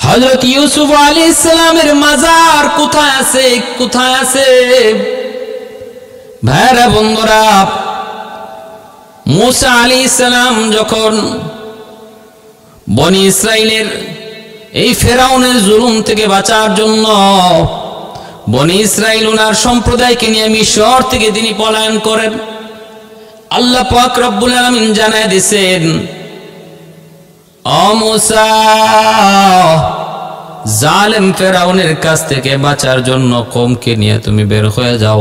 হযরত ইউসুফ আলাইহিস সালামের মাজার কোথায় আছে, কোথায় আছে? ভাইরা বন্ধুরা, মুসা আলাইহিস সালাম যখন বনি ইসরাইলের এই ফেরাউনের জুলুম থেকে বাঁচার জন্য বনি ইসরাইল ওনার সম্প্রদায়কে নিয়ে মিশর থেকে তিনি পলায়ন করেন, আল্লাহ পাক রব্বুল আলামিন জানায় দিয়েছেন, ও মুসা, জালেম ফেরাউনের কাছ থেকে বাঁচার জন্য কওমকে নিয়ে তুমি বের হয়ে যাও।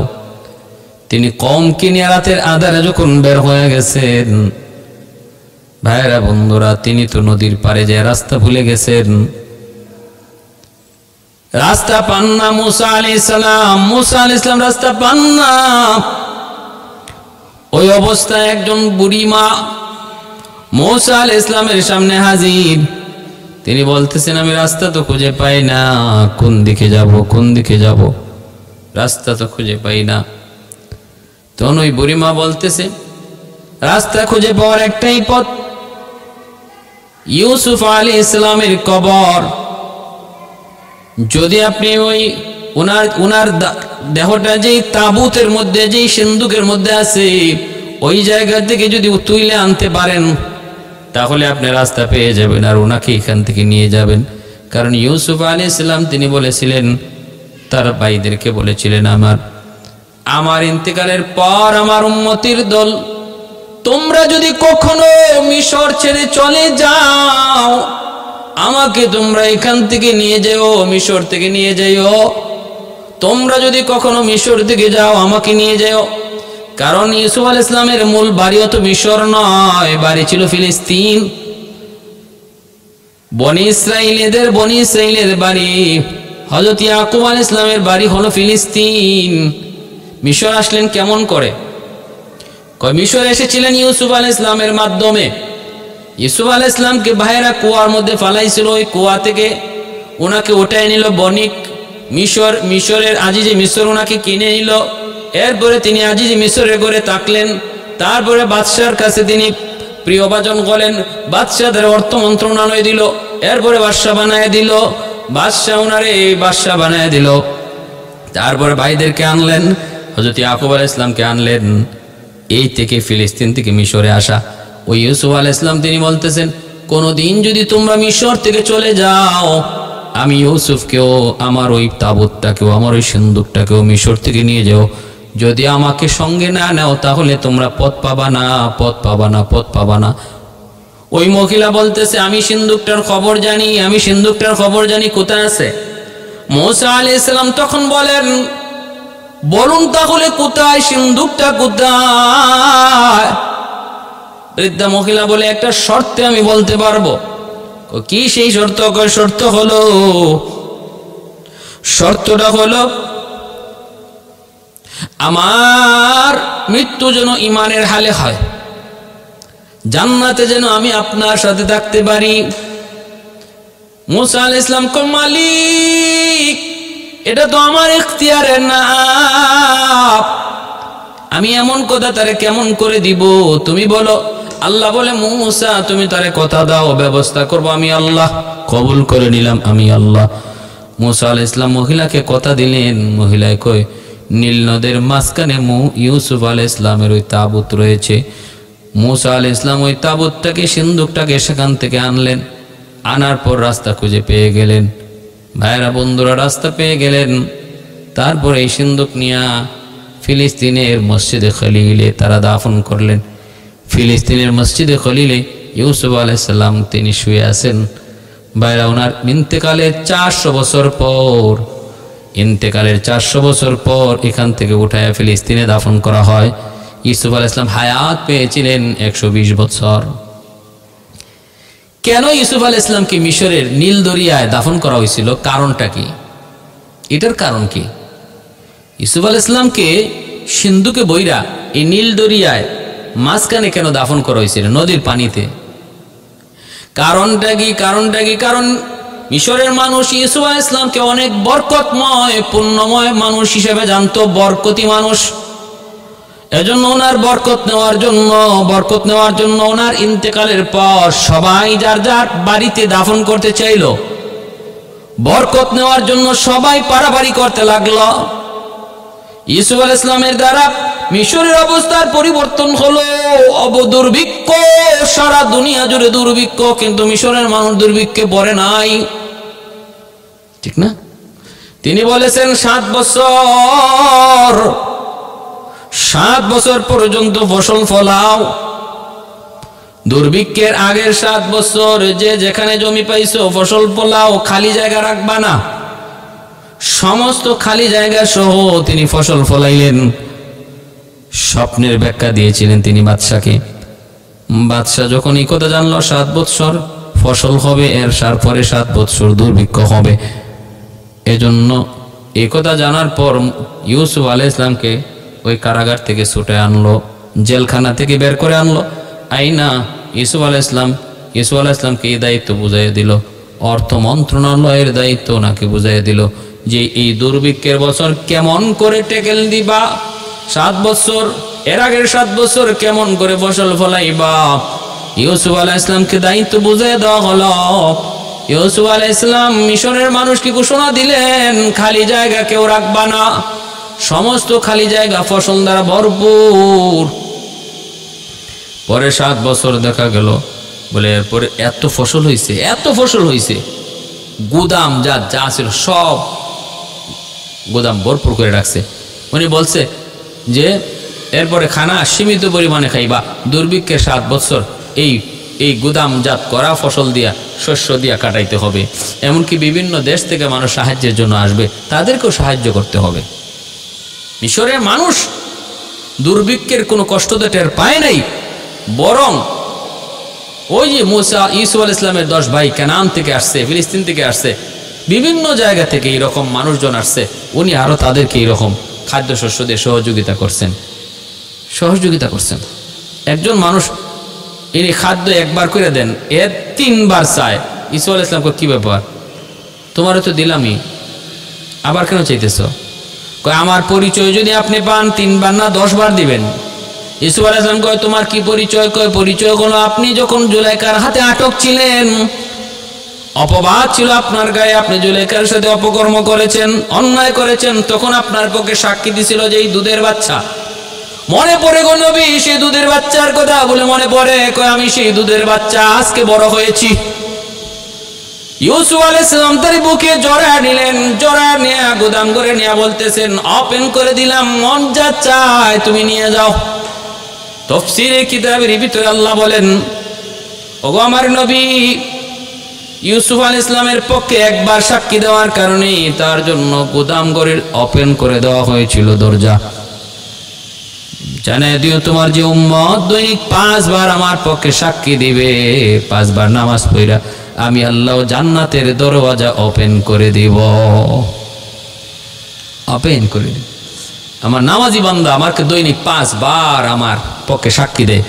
তিনি কওমকে নিয়ে রাতের আঁধারে যখন বের হয়ে গেছেন, ভাইরা বন্ধুরা, তিনি তো নদীর পাড়ে যে রাস্তা ভুলে গেছেন, রাস্তা পান না। মুসা আলাইহিস সালাম রাস্তা পান না। ওই অবস্থায় একজন বুড়ি মা মুসা আলাইহিস সালামের সামনে হাজির। তিনি বলতেছেন, আমি রাস্তা তো খুঁজে পাই না, কোন দিকে যাব, কোন দিকে যাব, রাস্তা তো খুঁজে পাই না। তখন ওই বুড়ি মা বলতেছে, রাস্তা খুঁজে পাওয়ার একটাই পথ, ইউসুফ আলাইহিস সালামের কবর। যদি আপনি ওই উনার দেহটা যেই তাবুতের মধ্যে, যেই সিন্দুকের মধ্যে আছে, ওই জায়গা থেকে যদি তুলে আনতে পারেন, তাহলে আপনি রাস্তা পেয়ে যাবেন আর ওনাকে এখান থেকে নিয়ে যাবেন। কারণ ইউসুফ আলাইহিস সালাম তিনি বলেছিলেন, তার ভাইদেরকে বলেছিলেন, আমার ইন্তেকালের পর আমার উম্মতির দল, তোমরা যদি কখনো মিশর ছেড়ে চলে যাও, আমাকে তোমরা এখান থেকে নিয়ে যেও, মিশর থেকে নিয়ে যাও। তোমরা যদি কখনো মিশর থেকে যাও, আমাকে নিয়ে যাও। কারণ ইউসুফ আলাইহিস সালামের মূল বাড়িও তো মিশর নয়, বাড়ি ছিল ফিলিস্তিন। বনি ইসরাইলের বাড়ি, হযরত ইয়াকুব আলাইহিস সালামের বাড়ি হলো ফিলিস্তিন। মিশর আসলেন কেমন করে? মিশর এসেছিলেন ইউসুফ আলাইহিস সালামের মাধ্যমে। ইউসুফ আলাইহিস সালামকে ভাইরা কুয়ার মধ্যে ফালাইছিল, ওই কুয়া থেকে ওনাকে উঠায় নিল বণিক মিশরের আজিজে মিশর ওনাকে কিনে নিল। এরপরে তিনি আজিজে মিশরের ঘরে থাকলেন। তারপরে বাদশার কাছে তিনি প্রিয়ভাজন হলেন, বাদশাদের অর্থ মন্ত্রণালয় দিল, এরপরে বাদশা বানায় দিল, বাদশা ওনারে বাদশা বানায় দিল। তারপরে ভাইদেরকে আনলেন, হযরত ইয়াকুব আলাইহিস সালামকে আনলেন। এই থেকে ফিলিস্তিন থেকে মিশরে আসা ওই ইউসুফ আলাইহিস সালাম তিনি বলতেছেন, কোনদিন যদি তোমরা মিশর থেকে চলে যাও, আমি ইউসুফকেও, আমার ওই তাবুতটাকেও, আমার ওই সিন্দুকটাকেও মিশর থেকে নিয়ে যাও। যদি আমাকে সঙ্গে না নাও, তাহলে তোমরা পথ পাবা না, পথ পাবা না, পথ পাবা না। ওই মহিলা বলতেছে, আমি সিন্দুকটার খবর জানি, আমি সিন্দুকটার খবর জানি, কোথায় আছে? মুসা আলাইহিস সালাম তখন বলেন, বলুন তাহলে কোথায়, সিন্দুকটা কোথায়? বৃদ্ধা মহিলা বলে, একটা শর্তে আমি বলতে পারবো। কি সেই শর্ত? শর্তটা হলো আমার মৃত্যু যেন ঈমানের হালে হয়, জান্নাতে যেন আমি আপনার সাথে থাকতে পারি। মুসা আলাইহিস সালাম কয়, মালিক, এটা তো আমার ইখতিয়ারের না, আমি এমন কথা তারে কেমন করে দিব, তুমি বলো। আল্লাহ বলে, মুসা তুমি তারে কথা দাও, ব্যবস্থা করব আমি আল্লাহ। কবুল করে নিলাম আমি আল্লাহ। মুসা আলাইহিস সালাম মহিলাকে কথা দিলেন। মহিলায় কয়, নীল নদের মাঝখানে ইউসুফ আলাইহিস সালামের ওই তাবুত রয়েছে। মুসা আলাইহিস সালাম ওই তাবুতটাকে, সিন্দুকটাকে সেখান থেকে আনলেন। আনার পর রাস্তা খুঁজে পেয়ে গেলেন। ভাইরা বন্ধুরা, রাস্তা পেয়ে গেলেন। তারপর এই সিন্দুক নিয়ে ফিলিস্তিনের মসজিদে খলিলে তারা দাফন করলেন। ফিলিস্তিনের মসজিদে খলিলে ইউসুফ আলাইহিস সালাম তিনি শুয়ে আছেন। ভাইরা, ওনার ইন্তেকালের 400 বছর পর, ইন্তেকালের 400 বছর পর এখান থেকে উঠায় ফিলিস্তিনে দাফন করা হয়। ইউসুফ আলাইহিস সালাম হায়াত পেয়েছিলেন 120 বছর। কেন ইউসুফ আলাইহিস সালামকে মিশরের নীল দরিয়ায় দাফন করা হয়েছিল? কারণটা কি? এটার কারণ কি? ইউসুফ আলাইহিস সালামকে সিন্ধুকে বইরা এই নীল দরিয়ায় মাঝখানে কেন দাফন করা হয়েছিল, নদীর পানিতে? কারণটা কি? কারণ মিশরের মানুষ ইউসুফ আলাইহিস সালামকে অনেক বরকতময়, পুণ্যময় মানুষ হিসেবে জানতো, বরকতি মানুষ। এজন্য ওনার বরকত নেওয়ার জন্য ওনার ইন্তেকালের পর সবাই যার যার বাড়িতে দাফন করতে চাইল। বরকত নেওয়ার জন্য সবাই পারাপারি করতে লাগলো। ইউসুফ আলাইহিস সালামের দ্বারা মিশরের অবস্থার পরিবর্তন হলো। দুর্ভিক্ষ, সারা দুনিয়া জুড়ে দুর্ভিক্ষ, কিন্তু মিশরের মানুষ দুর্ভিক্ষে পড়ে নাই, ঠিক না? তিনি বলেছেন 7 বছর পর্যন্ত ফসল ফলাও। দুর্ভিক্ষের আগের 7 বছর যে যেখানে জমি পাইছো ফসল ফলাও, খালি জায়গা রাখবা না। সমস্ত খালি জায়গা সহ তিনি ফসল ফলাইলেন। স্বপ্নের ব্যাখ্যা দিয়েছিলেন তিনি বাদশাকে। বাদশা যখন এই কথা জানলো 7 বছর ফসল হবে, এর পরে 7 বছর দুর্ভিক্ষ হবে, এজন্য এই কথা জানার পর ইউসুফ আলাইহিস সালামকে ওই কারাগার থেকে ছুটে আনলো, জেলখানা থেকে বের করে আনলো। আইনা ইউসুফ আলাইহিস সালামকে এই দায়িত্ব বুঝাইয়া দিল, অর্থ মন্ত্রণালয়ের দায়িত্ব ওনাকে বুঝাইয়া দিল যে এই দুর্ভিক্ষের বছর কেমন করে টেকেল দিবা, 7 বছর এর আগের 7 বছর কেমন করে ফসল ফলাইবা। ইউসুফ আলাইহিস সালামকে দায়িত্ব বুঝাইয়া দেওয়া হলো। ইউসুফ আলাইহিস সালাম মিশরের মানুষকে ঘোষণা দিলেন, খালি জায়গা কেউ রাখবা না, সমস্ত খালি জায়গা ফসল দ্বারা ভরপুর। পরে 7 বছর দেখা গেল, বলে এরপরে এত ফসল হয়েছে, গুদাম যা ছিল সব গুদাম ভরপুর করে রাখছে। উনি বলছে যে এরপরে খানা সীমিত পরিমাণে খাইবা, দুর্ভিক্ষের 7 বছর এই গুদামজাত করা ফসল দিয়া, শস্য দিয়া কাটাইতে হবে। এমনকি বিভিন্ন দেশ থেকে মানুষ সাহায্যের জন্য আসবে, তাদেরকেও সাহায্য করতে হবে। মিশরের মানুষ দুর্ভিক্ষের কোনো কষ্ট তো টের পায় নাই, বরং ওই যে মুসা ইউসুফ আলাইহিস সালামের 10 ভাই কানান থেকে আসছে, ফিলিস্তিন থেকে আসছে, বিভিন্ন জায়গা থেকে এইরকম মানুষজন আসছে, উনি আরো তাদেরকে এইরকম খাদ্যশস্য দিয়ে সহযোগিতা করছেন। একজন মানুষ ইনি খাদ্য একবার করে দেন, এর 3 বার চায়। ইউসুফ আলাইহিস সালাম কি ব্যাপার, তোমারও তো দিলামই, আবার কেন চাইতেছ? কয় আমার পরিচয় যদি আপনি পান 3 বার না 10 বার দিবেন। ইউসুফ আলাইহিস সালাম কয় তোমার কি পরিচয়? কয় পরিচয় হলো আপনি যখন জুলাইখার হাতে আটক ছিলেন, অপবাদ ছিল আপনার গায়ে, আপনি জুলাইখার সাথে অপকর্ম করেছেন, অন্যায় করেছেন, তখন আপনার পক্ষে সাক্ষী দিছিল যে এই দুধের বাচ্চা। মনে পড়ে গো নবী সেই দুধের বাচ্চার কথা? বলে মনে পড়ে। কয় আমি সেই দুধের বাচ্চা, আজকে বড় হয়েছি। ইউসুফ আলাইহিস সালাম তার বুকে জড়া নিলেন, জড়া নিয়ে গোদাম করে নিয়ে বলতেছেন, ওপেন করে দিলাম, মন যা চায় তুমি নিয়ে যাও। তাফসীরে কিতাবের ভিতরে আল্লাহ বলেন, ওগো আমার নবী, ইউসুফ আলাইহিস সালামের পক্ষে একবার সাক্ষী দেওয়ার কারণে তার জন্য গোদাম ঘরের ওপেন করে দেওয়া হয়েছিল দরজা। জানিয়ে দিও তোমার যে উম্মত দৈনিক 5 বার আমার পক্ষে সাক্ষী দিবে, 5 বার নামাজ পড়া আমি আল্লাহ জান্নাতের দরওয়াজা ওপেন করে দিব, ওপেন করে দিব। আমার নামাজি বান্দা আমাকে দৈনিক 5 বার আমার পক্ষে সাক্ষী দেয়।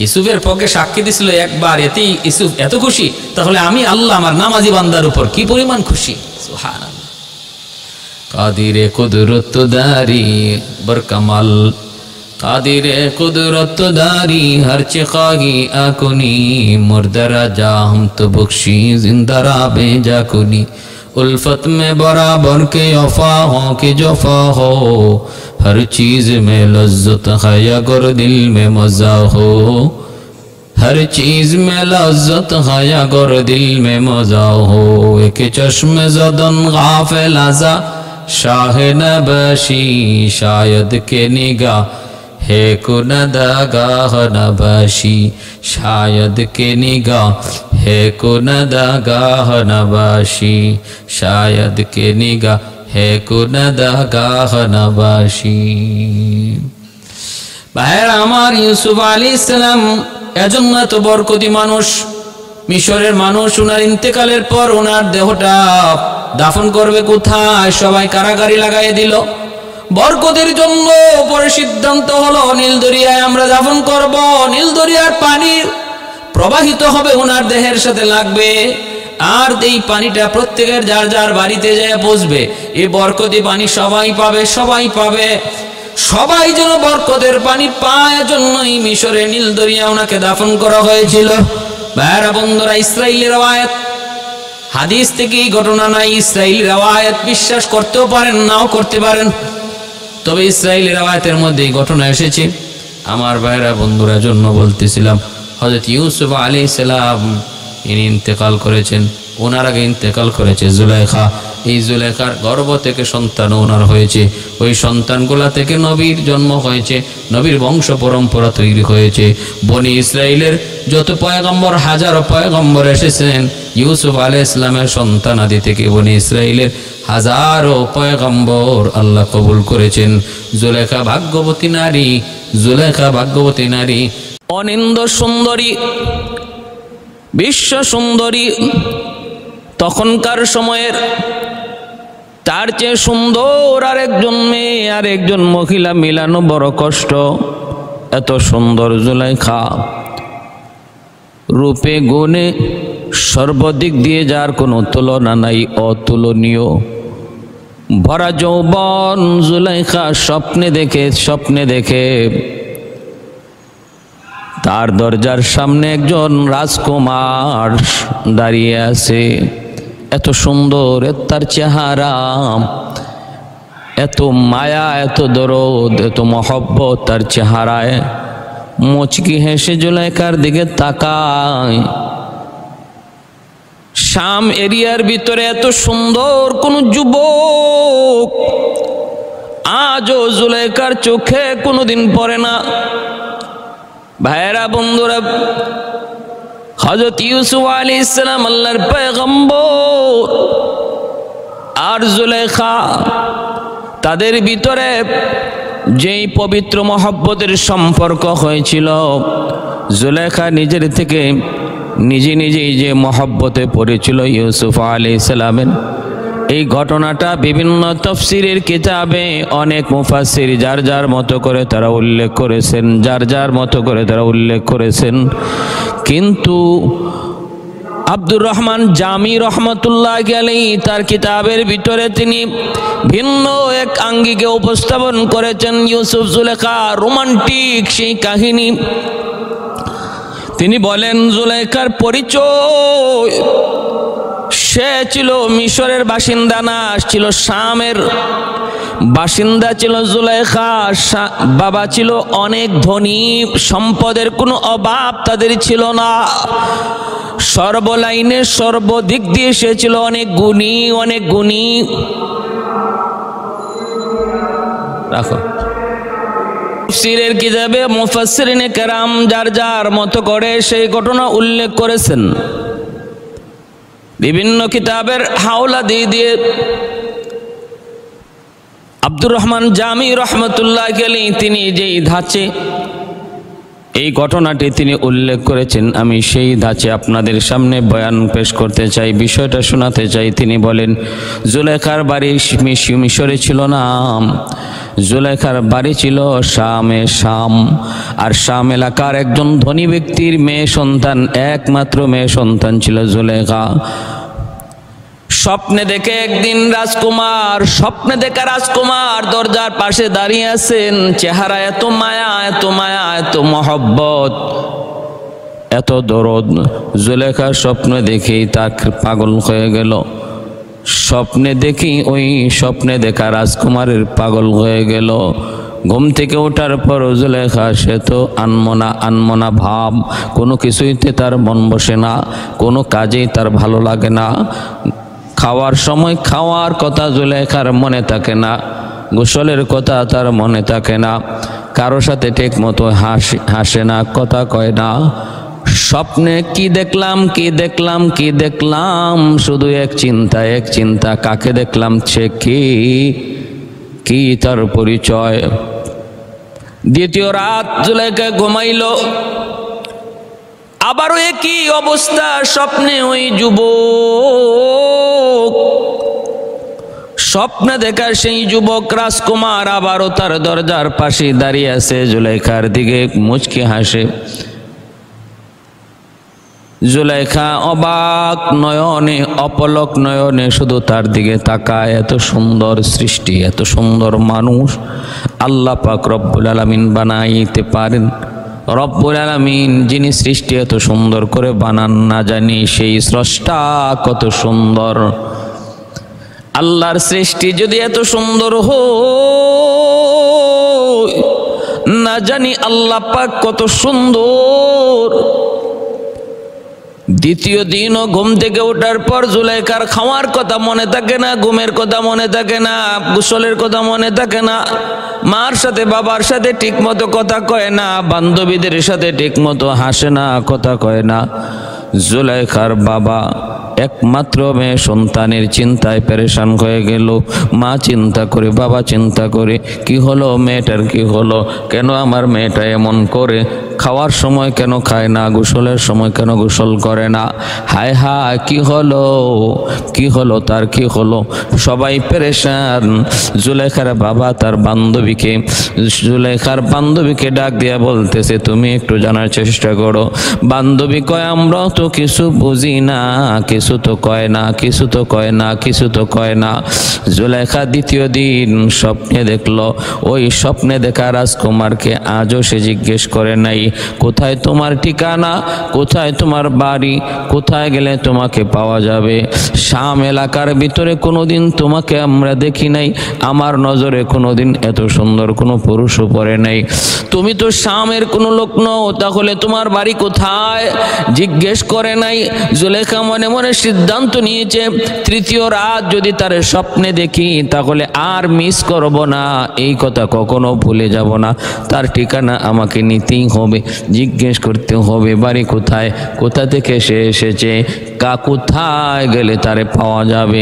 ইউসুফের পক্ষে সাক্ষী দিছিল একবার, এতেই ইউসুফ এত খুশি, তাহলে আমি আল্লাহ আমার নামাজি বান্দার উপর কি পরিমাণ খুশি। সুবহানাল্লাহ। কাদিরে কুদরত দারি বরকামাল, কাদিরে কুদরত দারি হর চিকাহি আকুনি, মুর্দরা जा हम तो बख्शी जिंदा राबे जाकुनी, उल्फत में बराबर के वफा हो कि जफा हो, हर चीज में लज्जत है अगर दिल में मजा हो, हर चीज में लज्जत है अगर दिल में मजा हो, एक चश्म ज़दन गाफिल आजा शाह नबशी, शायद के निगाह है कुनदागाह नबाशी, शायद के निगाह है कुनदागाह नबाशी, शायद के निगाह है कुनदागाह नबाशी। ভাইরা আমার, ইউসুফ আলাইহিস সালাম এজন্য তো বরকতি মানুষ। মিশরের মানুষ ওনার ইন্তেকালের পর ওনার দেহটা দাফন করবে কোথায়? সবাই কারাগারি লাগাই দিল। বরকতের জন্য পরে সিদ্ধান্ত হলো নীল দরিয়ায় আমরা দাফন করব। নীল দরিয়ার পানি প্রবাহিত হবে, ওনার দেহের সাথে লাগবে, আর এই পানিটা প্রত্যেকের যার যার বাড়িতে যায় পৌঁছবে। এই বরকতি পানি সবাই পাবে, সবাই পাবে, সবাই যেন বরকতের পানি পায়, জন্যই মিশরে নীল দরিয়া ওনাকে দাফন করা হয়েছিল। ভাইরা বন্ধুরা, ইসরাইলের রওয়ায়াত হাদিস থেকে এই ঘটনা নাই, ইসরাইলি রাওয়ায়াত বিশ্বাস করতেও পারেন নাও করতে পারেন, তবে ইসরাইলি রাওয়ায়াতের মধ্যে এই ঘটনা এসেছে। আমার ভাইরা বন্ধুরা জন্য বলতেছিলাম, হযরত ইউসুফ আলাইহিস সালাম ইনি ইন্তেকাল করেছেন, ওনার আগে ইন্তেকাল করেছে জুলাইখা। এই জুলাইখার গর্ভ থেকে সন্তান ওনার হয়েছে, ওই সন্তানগুলা থেকে নবীর জন্ম হয়েছে, নবীর বংশ পরম্পরা তৈরি হয়েছে। বনি ইসরাইলের যত পয়গম্বর, হাজারো পয়গম্বর এসেছেন, ইউসুফ আলাইহিস সালামের সন্তান আদি থেকে বনি ইসরাইলের হাজারো পয়গম্বর আল্লাহ কবুল করেছেন। জুলাইখা ভাগ্যবতী নারী, জুলাইখা ভাগ্যবতী নারী, অনিন্দ সুন্দরী, বিশ্ব সুন্দরী। তখনকার সময়ের তার চেয়ে সুন্দর আরেকজন মেয়ে, আরেকজন মহিলা মিলানো বড় কষ্ট। এত সুন্দর জুলাইখা, রূপে গুণে সর্বদিক দিয়ে যার কোনো তুলনা নাই, অতুলনীয়। ভরা যৌবন জুলাইখা স্বপ্নে দেখে তার দরজার সামনে একজন রাজকুমার দাঁড়িয়ে আছে। এত সুন্দর তার চেহারা, এত মায়া, এত দরদ, এত মহব্বত তার চেহারায়। মুচকি হেসে জুলাইখার দিকে তাকায়। শাম এরিয়ার ভিতরে এত সুন্দর কোন যুবক আজও জুলাইখার চোখে কোনোদিন পড়ে না। ভাইরা বন্ধুরা, হযরত ইউসুফ আলাইহিস সালাম আল্লাহর পয়গম্বর আর জুলাইখা, তাদের ভিতরে যেই পবিত্র মহব্বতের সম্পর্ক হয়েছিল, জুলাইখা নিজের থেকে নিজেই যে মহব্বতে পড়েছিল ইউসুফ আলাইহিস সালামের, এই ঘটনাটা বিভিন্ন তাফসীরের কিতাবে অনেক মুফাসসির যার যার মতো করে তারা উল্লেখ করেছেন। কিন্তু আব্দুর রহমান জামি রহমতুল্লাহি আলাইহি তার কিতাবের ভিতরে তিনি ভিন্ন এক আঙ্গিকে উপস্থাপন করেছেন ইউসুফ জুলাইখা রোমান্টিক সেই কাহিনী। তিনি বলেন, জুলাইখার পরিচয়, সে ছিল মিশরের বাসিন্দা না, ছিল শামের বাসিন্দা ছিল জুলাইখা। বাবা ছিল অনেক ধনী, সম্পদের কোনো অভাব তাদের ছিল না। সর্বলাইনে সর্বদিক দিয়ে সে ছিল অনেক গুণী। রাখো তাফসীরের কিতাবে মুফাসসিরিনে কেরাম যার যার মতো করে সেই ঘটনা উল্লেখ করেছেন। বিভিন্ন কিতাবের হাওলা দিয়ে আব্দুর রহমান জামি রহমতুল্লাহি আলাইহি তিনি যেই ধাঁচে এই ঘটনাটি তিনি উল্লেখ করেছেন, আমি সেই ধাঁচে আপনাদের সামনে বয়ান পেশ করতে চাই, বিষয়টা শোনাতে চাই। তিনি বলেন, জুলাইখার বাড়ি মিশরে ছিল না, জুলাইখার বাড়ি ছিল শাম। আর শাম এলাকার একজন ধনী ব্যক্তির মেয়ে সন্তান, একমাত্র মেয়ে সন্তান ছিল জুলাইখা। স্বপ্নে দেখে একদিন রাজকুমার দরজার পাশে দাঁড়িয়ে আছেন। চেহারা এত মায়া, এত মহব্বত, এত দরদ। জুলাইখা স্বপ্নে দেখেই তার পাগল হয়ে গেল। স্বপ্নে দেখা রাজকুমারের পাগল হয়ে গেল। ঘুম থেকে ওঠার পর জুলাইখা সে তো আনমনা ভাব, কোনো কিছুইতে তার মন বসে না, কোনো কাজেই তার ভালো লাগে না। খাওয়ার সময় খাওয়ার কথা জুলাইখার মনে থাকে না, গোসলের কথা তার মনে থাকে না, কারো সাথে ঠিক মতো হাসে না, কথা কয় না। স্বপ্নে কি দেখলাম শুধু এক চিন্তা, কাকে দেখলাম, সে কি তার পরিচয়। দ্বিতীয় রাত জুলাইখা ঘুমাইল, আবারও একই অবস্থা। স্বপ্নে ওই যুবক, স্বপ্নে দেখা সেই যুবক রাজকুমার আবারও তার দরজার পাশে দাঁড়িয়ে আছে, জুলাইখার দিকে মুচকি হাসে। জুলাইখা অবাক নয়নে, অপলক নয়নে শুধু তার দিকে তাকায়। এত সুন্দর সৃষ্টি, এত সুন্দর মানুষ আল্লাহ পাক রব্বুল আলামিন বানাইতে পারেন। রব্বুল আলামিন যিনি সৃষ্টি এত সুন্দর করে বানান না জানি সেই স্রষ্টা কত সুন্দর। আল্লাহর সৃষ্টি যদি এত সুন্দর হয় না জানি আল্লাহ পাক কত সুন্দর। দ্বিতীয় দিনও ঘুম থেকে ওঠার পর জুলাইখার খাওয়ার কথা মনে থাকে না, ঘুমের কথা মনে থাকে না, গোসলের কথা মনে থাকে না, মার সাথে বাবার সাথে ঠিক মতো কথা কয় না, বান্ধবীদের সাথে ঠিক মতো হাসে না, কথা কয় না। জুলাইখার বাবা একমাত্র মেয়ে সন্তানের চিন্তায় পেরেশান হয়ে গেল। মা চিন্তা করে, বাবা চিন্তা করে, কি হলো মেয়েটার, কি হলো, কেন আমার মেয়েটা এমন করে, খাওয়ার সময় কেন খায় না, গোসলের সময় কেন গোসল করে না, হায় হায় কি হলো, কি হলো তার, কি হলো, সবাই পেরেশান। জুলাইখার বাবা তার বান্ধবীকে, জুলাইখার বান্ধবীকে ডাক দিয়া বলতেছে তুমি একটু জানার চেষ্টা করো। বান্ধবী কয় আমরা তো কিছু বুঝি না, কিছু তো কয় না, কিছু তো কয় না, কিছু তো কয় না। জুলাইখা দ্বিতীয় দিন স্বপ্নে দেখলো, ওই স্বপ্নে দেখা রাজকুমারকে আজও সে জিজ্ঞেস করে নাই কোথায় তোমার ঠিকানা, কোথায় তোমার বাড়ি, কোথায় গেলে তোমাকে পাওয়া যাবে। শাম এলাকার ভিতরে কোনোদিন তোমাকে আমরা দেখি নাই, আমার নজরে কোনোদিন এত সুন্দর কোনো পুরুষও পড়ে নাই। তুমি তো শামের কোনো লোক নও, তাহলে তোমার বাড়ি কোথায় জিজ্ঞেস করে নাই। জুলেখা মনে মনে সিদ্ধান্ত নিয়েছে তৃতীয় রাত যদি তার স্বপ্নে দেখি তাহলে আর মিস করব না, এই কথা কখনো ভুলে যাব না, তার ঠিকানা আমাকে নিতেই হবে, জিজ্ঞেস করতে হবে বাড়ি কোথায়, কোথা থেকে সে এসেছে, কোথায় গেলে তারে পাওয়া যাবে।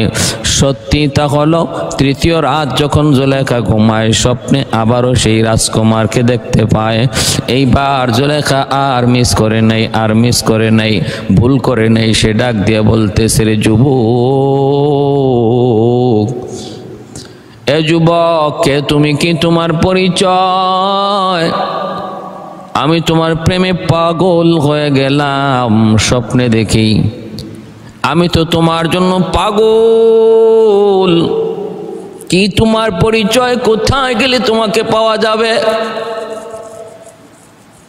সত্যি তা হলো তৃতীয় রাত যখন জুলেখা ঘুমায় স্বপ্নে আবারও সেই রাজকুমারকে দেখতে পায়। এইবার জুলেখা আর মিস করে নাই, আর মিস করে নাই, ভুল করে নাই। সে ডাক দিয়ে বলতেছে রে যুবক, এ যুবক কে তুমি, কি তোমার পরিচয়? আমি তোমার প্রেমে পাগল হয়ে গেলাম স্বপ্নে দেখি, আমি তো তোমার জন্য পাগল। কি তোমার পরিচয়, কোথায় গেলে তোমাকে পাওয়া যাবে,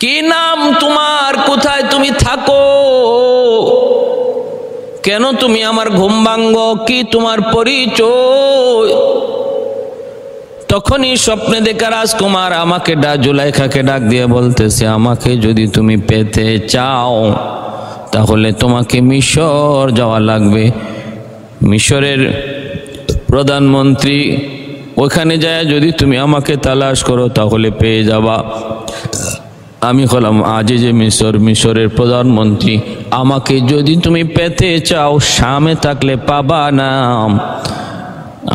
কি নাম তোমার, কোথায় তুমি থাকো, কেন তুমি আমার ঘুম ভাঙ্গো, কি তোমার পরিচয়? তখনই স্বপ্নে দেখা রাজকুমার আমাকে জুলাইখাকে ডাক দিয়ে বলতেছে আমাকে যদি তুমি পেতে চাও তাহলে তোমাকে মিশর যাওয়া লাগবে। মিশরের প্রধানমন্ত্রী ওখানে যায় যদি তুমি আমাকে তালাশ করো তাহলে পেয়ে যাবা। আমি হলাম আজিজে মিশর, মিশরের প্রধানমন্ত্রী। আমাকে যদি তুমি পেতে চাও শামে থাকলে পাবা না,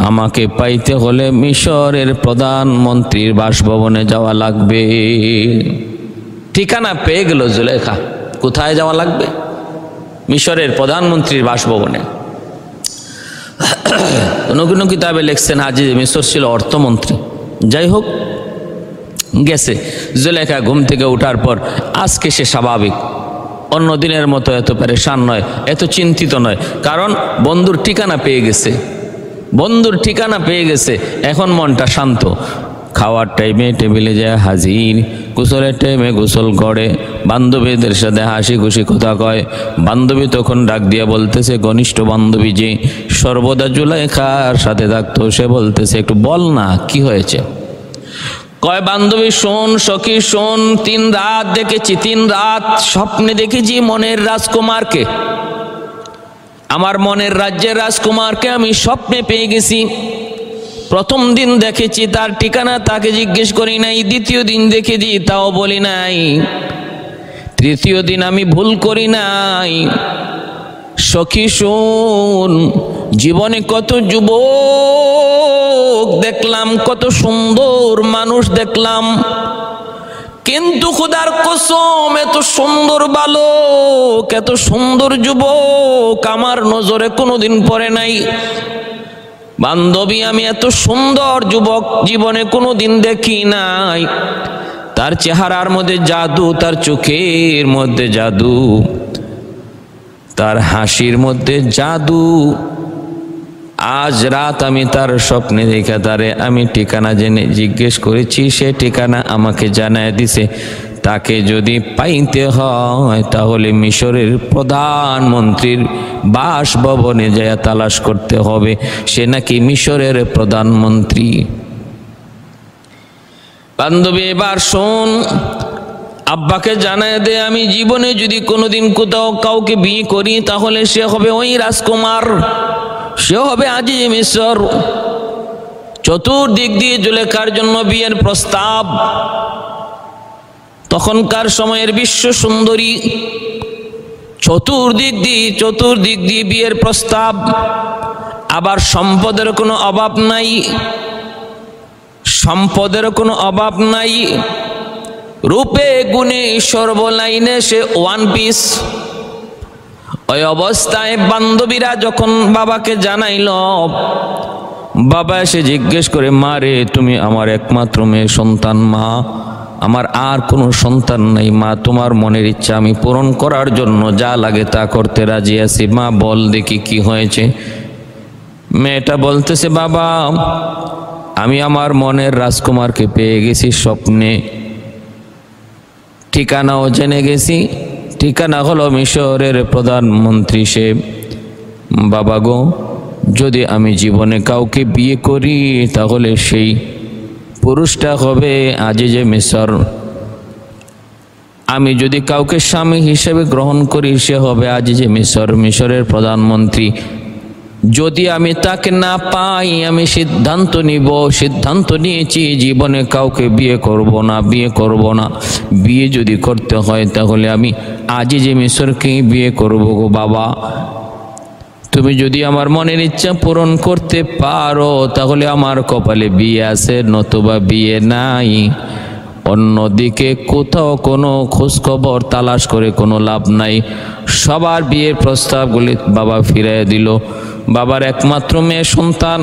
আমাকে পাইতে হলে মিশরের প্রধানমন্ত্রীর বাসভবনে যাওয়া লাগবে। ঠিকানা পেয়ে গেল জুলেখা, কোথায় যাওয়া লাগবে? মিশরের প্রধানমন্ত্রীর বাসভবনে। কোনো কোনো কিতাবে লিখছেন আজিজে মিশর ছিল অর্থমন্ত্রী। যাই হোক, গেছে। জুলেখা ঘুম থেকে ওঠার পর আজকে সে স্বাভাবিক, অন্য দিনের মতো এত পেরেশান নয়, এত চিন্তিত নয়, কারণ বন্ধুর ঠিকানা পেয়ে গেছে, বন্ধুর ঠিকানা পেয়ে গেছে। এখন মনটা শান্ত। খাওয়ার টাইমে টেবিলে যায় হাজির, গোসলের টাইমে গোসল করে, বান্ধবীদের সাথে হাসি খুশি কথা কয়। বান্ধবী তখন ডাক দিয়ে বলতেছে, ঘনিষ্ঠ বান্ধবী যে সর্বদা জুলেখার সাথে থাকতো, সে বলতেছে একটু বল না কি হয়েছে। কয় বান্ধবী শোন, সখী শোন, 3 রাত দেখেছি, 3 রাত স্বপ্নে দেখেছি মনের রাজকুমারকে, আমার মনের রাজ্যের রাজকুমারকে আমি স্বপ্নে পেয়ে গেছি। প্রথম দিন দেখেছি তার ঠিকানা তাকে জিজ্ঞেস করি নাই, দ্বিতীয় দিন দেখেছি তাও বলি নাই, তৃতীয় দিন আমি ভুল করি নাই। সখী শোন, জীবনে কত যুবক দেখলাম, কত সুন্দর মানুষ দেখলাম, কিন্তু খোদার কসম এত সুন্দর বালক, এত সুন্দর যুবক আমার নজরে কোনোদিন পড়ে নাই। বান্ধবী আমি এত সুন্দর যুবক জীবনে কোনোদিন দেখি নাই। তার চেহারার মধ্যে জাদু, তার চোখের মধ্যে জাদু, তার হাসির মধ্যে জাদু। আজ রাত আমি তার স্বপ্নে দেখা তারে আমি ঠিকানা জেনে জিজ্ঞেস করেছি, সে ঠিকানা আমাকে জানায় দিছে। তাকে যদি পাইতে হয় তাহলে মিশরের প্রধানমন্ত্রীর বাসভবনে যায় তালাশ করতে হবে, সে নাকি মিশরের প্রধানমন্ত্রী। বান্ধবী এবার শোন, আব্বাকে জানায় দে আমি জীবনে যদি কোনোদিন কোথাও কাউকে বিয়ে করি তাহলে সে হবে ওই রাজকুমার, সে হবে আজিজে মিশর। চতুর্দিক দিয়ে জুলেখার জন্য বিয়ের প্রস্তাব। তখনকার সময়ের বিশ্ব সুন্দরী, চতুর্দিক দিয়ে বিয়ের প্রস্তাব। আবার সম্পদের কোনো অভাব নাই, সম্পদের কোনো অভাব নাই। রূপে গুণে সর্বলাইনে সে ওয়ান পিস। ওই অবস্থায় বান্ধবীরা যখন বাবাকে জানাইল, বাবা এসে জিজ্ঞেস করে, মা রে তুমি আমার একমাত্র মেয়ে সন্তান, মা আমার আর কোনো সন্তান নাই, মা তোমার মনের ইচ্ছা আমি পূরণ করার জন্য যা লাগে তা করতে রাজি আছি, মা বল দেখি কি হয়েছে। মেয়েটা বলতেছে, বাবা আমি আমার মনের রাজকুমারকে পেয়ে গেছি স্বপ্নে, ঠিকানাও জেনে গেছি, ঠিকানা হলো মিশরের প্রধানমন্ত্রী সে। বাবা গো, যদি আমি জীবনে কাউকে বিয়ে করি তাহলে সেই পুরুষটা হবে আজিজে মিশর। আমি যদি কাউকে স্বামী হিসেবে গ্রহণ করি সে হবে আজিজে মিশর, মিশরের প্রধানমন্ত্রী। যদি আমি তাকে না পাই আমি সিদ্ধান্ত নিয়েছি জীবনে কাউকে বিয়ে করব না। বিয়ে যদি করতে হয় তাহলে আমি আজিজে মিশরকেই বিয়ে করব গো বাবা। তুমি যদি আমার মনের ইচ্ছা পূরণ করতে পারো তাহলে আমার কপালে বিয়ে আছে, নতুবা বিয়ে নাই। অন্যদিকে কোথাও কোনো খোঁজখবর তালাশ করে কোনো লাভ নাই। সবার বিয়ের প্রস্তাবগুলি বাবা ফিরিয়ে দিল। বাবার একমাত্র মেয়ে সন্তান,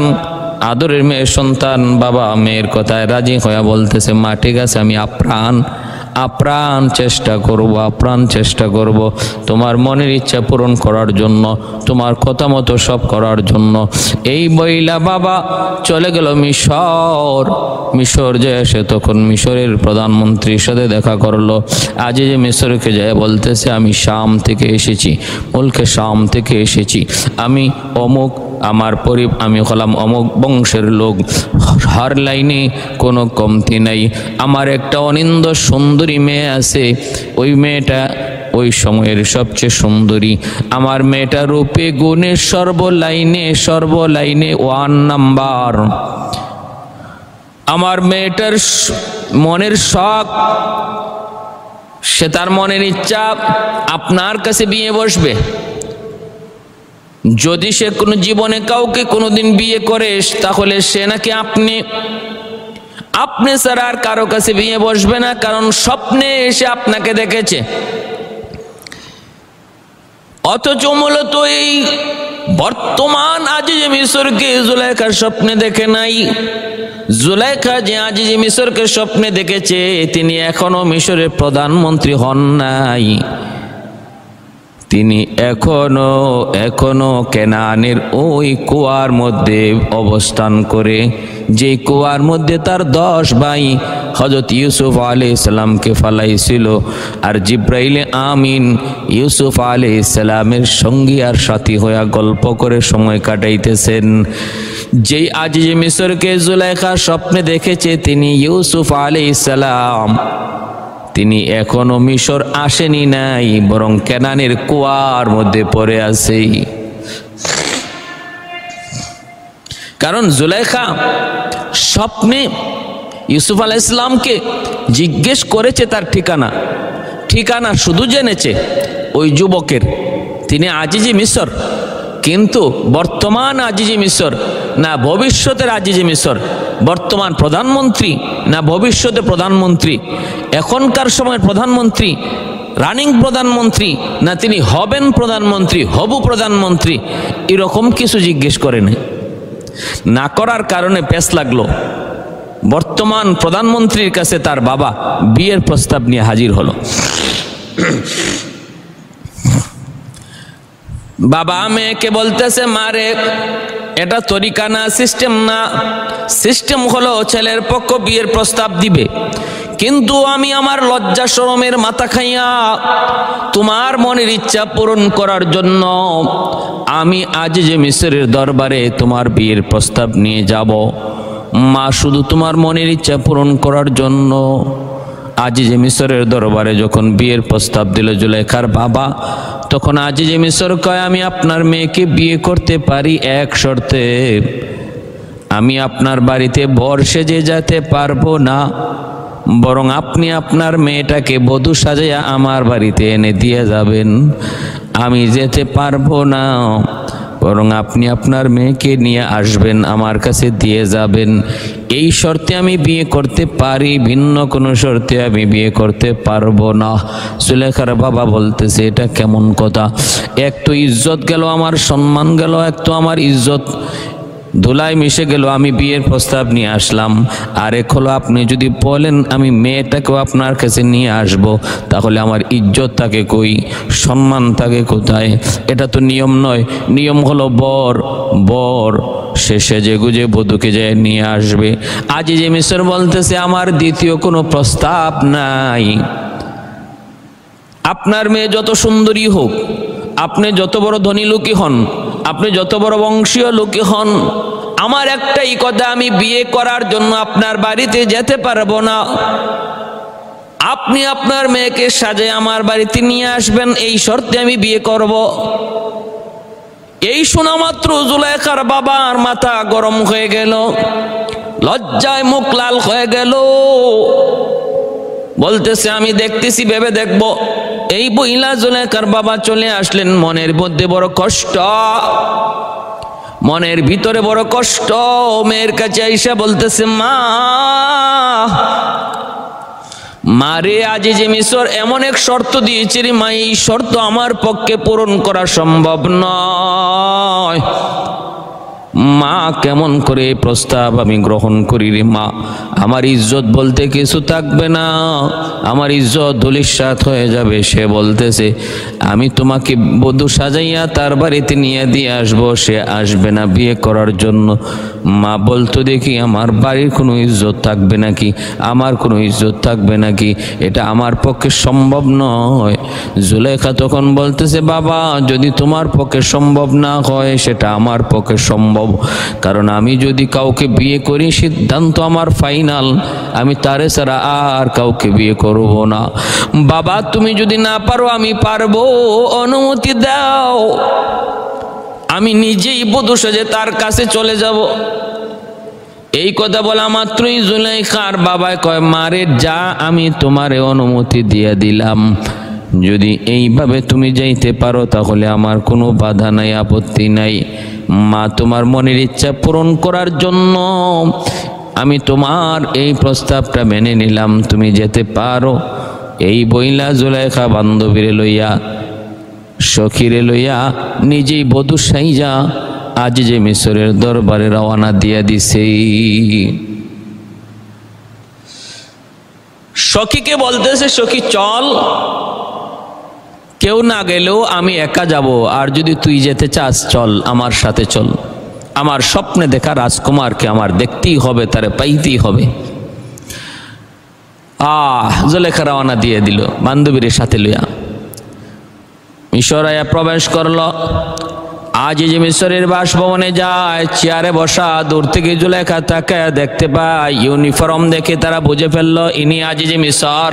আদরের মেয়ে সন্তান, বাবা মেয়ের কথায় রাজি হয়ে বলতেছে, মা ঠিক আছে আমি আপ্রাণ চেষ্টা করব তোমার মনের ইচ্ছা পূরণ করার জন্য, তোমার কথা মতো সব করার জন্য। এই বইলা বাবা চলে গেল মিশর যে এসে তখন মিশরের প্রধানমন্ত্রীর সাথে দেখা করলো। আজিজে মিশরকে যায় বলতেছে, আমি শাম থেকে এসেছি, মুলকে শাম থেকে এসেছি, আমি আমি হলাম অমুক বংশের লোক, হর লাইনে কোনো কমতি নাই। আমার একটা অনিন্দ সুন্দরী মেয়ে আছে, ওই মেয়েটা ওই সময়ের সবচেয়ে সুন্দরী। আমার মেয়েটা রূপে গুণে সর্বলাইনে 1 নাম্বার। আমার মেয়েটার মনের শখ, সে তার মনের ইচ্ছা আপনার কাছে বিয়ে বসবে। যদি সে কোনো জীবনে কাউকে কোনোদিন বিয়ে করে তাহলে সে নাকি আপনি ছাড়া আর কারো কাছে বিয়ে বসবে না, কারণ স্বপ্নে এসে আপনাকে দেখেছে। অথচ মূলত এই বর্তমান আজিজে মিশরকে জুলেখার স্বপ্নে দেখে নাই। জুলেখা যে আজিজে মিশরকে স্বপ্নে দেখেছে তিনি এখনো মিশরের প্রধানমন্ত্রী হন নাই। তিনি এখনো কেনানের ওই কুয়ার মধ্যে অবস্থান করে, যে কুয়ার মধ্যে তার 10 ভাই হযরত ইউসুফ আলাইহিস সালামকে ফালাইছিল। আর জিব্রাইল আমিন ইউসুফ আলাইহিস সালামের সঙ্গী আর সাথী হয়ে গল্প করে সময় কাটাইতেছেন। যেই আজিজে মিশরকে জুলেখা স্বপ্নে দেখেছে তিনি ইউসুফ আলাইহিস সালাম, তিনি এখনো মিশর আসেনি নাই, বরং কেনানের কুয়ার মধ্যে পড়ে আছে। কারণ জুলেখা স্বপ্নে ইউসুফ আলাইহিস সালামকে জিজ্ঞেস করেছে তার ঠিকানা শুধু জেনেছে ওই যুবকের, তিনি আজিজে মিশর, কিন্তু বর্তমান আজিজে মিশর না ভবিষ্যতের আজিজে মিশর, বর্তমান প্রধানমন্ত্রী না ভবিষ্যতে প্রধানমন্ত্রী, এখনকার সময়ের প্রধানমন্ত্রী, রানিং প্রধানমন্ত্রী না তিনি হবেন প্রধানমন্ত্রী, হবু প্রধানমন্ত্রী, এরকম কিছু জিজ্ঞেস করেন না করার কারণে পেশ লাগলো। বর্তমান প্রধানমন্ত্রীর কাছে তার বাবা বিয়ের প্রস্তাব নিয়ে হাজির হলো। বাবা মেয়েকে বলতেছে, মারে এটা তরিকা না, সিস্টেম না। সিস্টেম হলো ছেলের পক্ষ বিয়ের প্রস্তাব দিবে, কিন্তু আমি আমার লজ্জা শরমের মাথা খাইয়া তোমার মনের ইচ্ছা পূরণ করার জন্য আমি আজ যে মিসরের দরবারে তোমার বিয়ের প্রস্তাব নিয়ে যাব, মা শুধু তোমার মনের ইচ্ছা পূরণ করার জন্য আজ যে মিসরের দরবারে যখন বিয়ের প্রস্তাব দিল জুলেখার বাবা, তখন আজ যে মিসর কয় আমি আপনার মেয়েকে বিয়ে করতে পারি এক শর্তে, আমি আপনার বাড়িতে বর সেজে যেতে পারবো না, বরং আপনি আপনার মেয়েটাকে বধূ সাজাইয়া আমার বাড়িতে এনে দিয়ে যাবেন। আমি যেতে পারবো না, বরং আপনি আপনার মেয়েকে নিয়ে আসবেন, আমার কাছে দিয়ে যাবেন। এই শর্তে আমি বিয়ে করতে পারি, ভিন্ন কোনো শর্তে আমি বিয়ে করতে পারবো না। জুলেখার বাবা বলতেছে এটা কেমন কথা? এক তো ইজ্জত গেল, আমার সম্মান গেল, এক তো আমার ইজ্জত ধুলায় মিশে গেল। আমি বিয়ের প্রস্তাব নিয়ে আসলাম, আরেক হলো আপনি যদি বলেন আমি মেয়েটাকেও আপনার কাছে নিয়ে আসব, তাহলে আমার ইজ্জত থাকে কই, সম্মান থাকে কোথায়? এটা তো নিয়ম নয়। নিয়ম হলো বর শেষে যে গুজে বধূকে যায় নিয়ে আসবে। আজ যে মিসর বলতেছে আমার দ্বিতীয় কোনো প্রস্তাব নাই। আপনার মেয়ে যত সুন্দরী হোক, আপনি যত বড় ধনী লোকই হন, আপনি যত বড় বংশীয় লোকই হন, আমার একটাই কথা, আমি বিয়ে করার জন্য আপনার বাড়িতে যেতে পারবো না। আপনি আপনার মেয়েকে সাজে আমার বাড়িতে নিয়ে আসবেন, এই শর্তে আমি বিয়ে করব। এই শোনা মাত্র জুলেখার বাবার মাথা গরম হয়ে গেল, লজ্জায় মুখ লাল হয়ে গেল। বলতেছে আমি দেখতেছি, ভেবে দেখবো। এই বইলা জুলেখার বাবা চলে আসলেন। মনের মধ্যে বড় কষ্ট, মনের ভিতরে বড় কষ্ট। মেয়ের কাছে আইসা বলতেছে মারে আজ যে মিসর এমন এক শর্ত দিয়েছে রে মা, এই শর্ত আমার পক্ষে পূরণ করা সম্ভব নয়। মা কেমন করে প্রস্তাব আমি গ্রহণ করি রে মা? আমার ইজ্জত বলতে কিছু থাকবে না, আমার ইজ্জত ধূলিসাৎ হয়ে যাবে। সে বলতেছে আমি তোমাকে বধূ সাজাইয়া তার বাড়িতে নিয়ে দিয়ে আসবো, সে আসবে না বিয়ে করার জন্য। মা বলতো দেখি আমার বাড়ির কোনো ইজ্জত থাকবে নাকি, আমার কোনো ইজ্জত থাকবে নাকি? এটা আমার পক্ষে সম্ভব নয়। জুলেখা তখন বলতেছে বাবা যদি তোমার পক্ষে সম্ভব না হয় সেটা আমার পক্ষে সম্ভব, কারণ আমি যদি কাউকে বিয়ে করি সিদ্ধান্ত আমার ফাইনাল, আমি তারে ছাড়া আর কাউকে বিয়ে করব না। বাবা তুমি যদি না পারো আমি পারবো, অনুমতি দাও, আমি নিজেই বধূ সেজে তার কাছে চলে যাব। এই কথা বলা মাত্রই জুলেখার বাবা কয় মারে যা, আমি তোমারে অনুমতি দিয়ে দিলাম, যদি এইভাবে তুমি যাইতে পারো তাহলে আমার কোনো বাধা নাই, আপত্তি নাই। মা তোমার মনের ইচ্ছা পূরণ করার জন্য আমি তোমার এই প্রস্তাবটা মেনে নিলাম, তুমি যেতে পারো। এই বইলা জুলেখা বান্ধবীরে লইয়া, সখীরে লইয়া নিজেই বধূ সাইজা আজ যে মিসরের দরবারে রওনা দিয়া দিছে। সখীকে বলতেছে সখী চল, কেউ না গেলেও আমি একা যাব, আর যদি তুই যেতে চাস চল আমার সাথে চল। আমার স্বপ্নে দেখা রাজকুমারকে আমার দেখতেই হবে, তারে পাইতেই হবে। জুলেখা রওনা দিয়ে দিল বান্ধবীর সাথে লইয়া। মিশরে প্রবেশ করল। আজ যে মিশরের বাসভবনে যায়, চেয়ারে বসা, দূর থেকে জুলেখা তাকায় দেখতে পায় ইউনিফর্ম দেখে তারা বুঝে ফেলল ইনি আজ যে মিশর,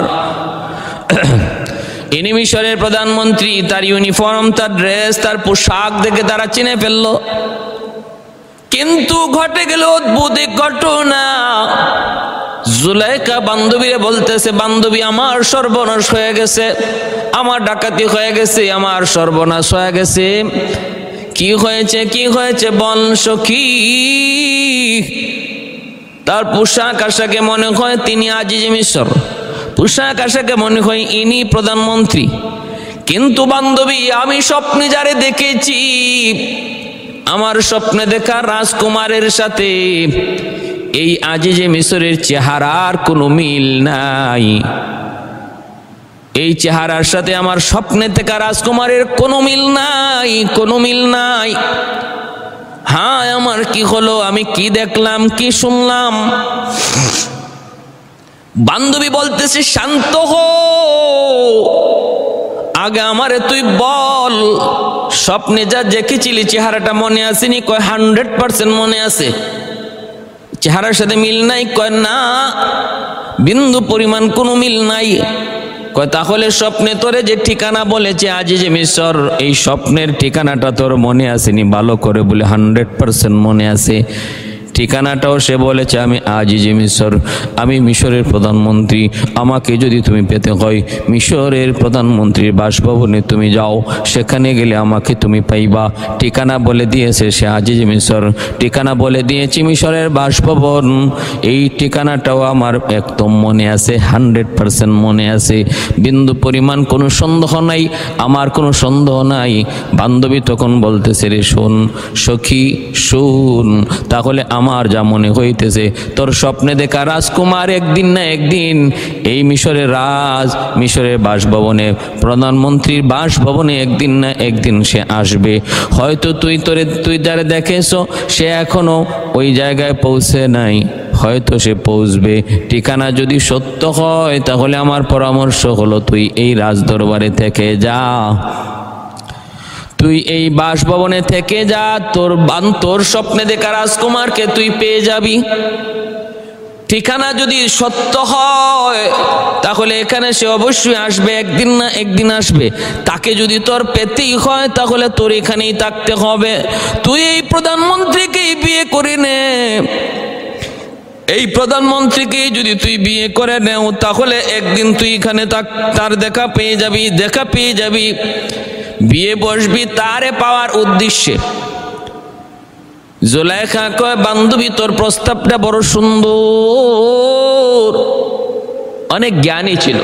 ইনি মিশরের প্রধানমন্ত্রী। তার ইউনিফর্ম, তার ড্রেস, তার পোশাক দেখে তারা চিনে ফেলল। কিন্তু ঘটে গেল অদ্ভুত এক ঘটনা। জুলেখা বান্ধবীরে বলতেছে বান্ধবী আমার সর্বনাশ হয়ে গেছে, আমার ডাকাতি হয়ে গেছে, আমার সর্বনাশ হয়ে গেছে। কি হয়েছে কি হয়েছে বল সখী? তার পোশাক আশাকে মনে হয় তিনি আজিজে মিশর, পোশাক আশাকে মনে হয় ইনি প্রধানমন্ত্রী। কিন্তু বান্ধবী আমি স্বপ্নে যারে দেখেছি, আমার স্বপ্নে দেখা রাজকুমারের সাথে এই আজিজে মিশরের চেহারার কোনো মিল নাই। এই চেহারার সাথে আমার স্বপ্নে দেখা রাজকুমারের কোনো মিল নাই, কোনো মিল নাই। হ্যাঁ আমার কি হলো, আমি কি দেখলাম কি শুনলাম? বান্ধবী বলতেছে শান্ত হো, আগে আমারে তুই বল স্বপ্নে যা দেখেছিলি চেহারাটা মনে আসেনি? কয় 100% মনে আছে। চেহারার সাথে মিল নাই? কয় না, বিন্দু পরিমাণ কোনো মিল নাই। কয় তাহলে স্বপ্নে তোরে যে ঠিকানা বলেছে আজিজে মিশর, এই স্বপ্নের ঠিকানাটা তোর মনে আসেনি? ভালো করে বলে 100% মনে আছে। ঠিকানাটাও সে বলেছে আমি আজিজে মিশর, আমি মিশরের প্রধানমন্ত্রী। আমাকে যদি তুমি পেতে হয় মিশরের প্রধানমন্ত্রীর বাসভবনে তুমি যাও, সেখানে গেলে আমাকে তুমি পাইবা। ঠিকানা বলে দিয়েছে সে আজিজে মিশর, ঠিকানা বলে দিয়েছি মিশরের বাসভবন। এই ঠিকানাটাও আমার একদম মনে আছে, 100% মনে আছে, বিন্দু পরিমাণ কোনো সন্দেহ নাই, আমার কোনো সন্দেহ নাই। বান্ধবী তখন বলতেছে রে শোন সখী শোন, তাহলে আমার যা মনে হইতেছে তোর স্বপ্নে দেখা রাজকুমার একদিন না একদিন এই মিশরের বাসভবনে, প্রধানমন্ত্রীর বাসভবনে একদিন না একদিন সে আসবে। হয়তো তুই যারা দেখেছ সে এখনো ওই জায়গায় পৌঁছে নাই, হয়তো সে পৌঁছবে। ঠিকানা যদি সত্য হয় তাহলে আমার পরামর্শ হলো তুই এই রাজদরবারে থেকে যা, তুই এই বাসভবনে থেকে যা, তোর স্বপ্নে দেখা রাজকুমারকে তুই পেয়ে যাবি। ঠিকানা যদি সত্য হয় তাহলে এখানে সে অবশ্যই আসবে, একদিন না একদিন আসবে। তাকে যদি তোর পেতেই হয় তাহলে তোর এখানেই থাকতে হবে। তুই এই প্রধানমন্ত্রীকেই বিয়ে করে নে, এই প্রধানমন্ত্রীকে যদি তুই বিয়ে করে নেও তাহলে একদিন তুই এখানে তার দেখা পেয়ে যাবি, বিয়ে বসবি তারে পাওয়ার উদ্দেশ্যে। জুলাইখা কয় বান্ধবী তোর প্রস্তাবটা বড় সুন্দর। অনেক জ্ঞানী ছিল,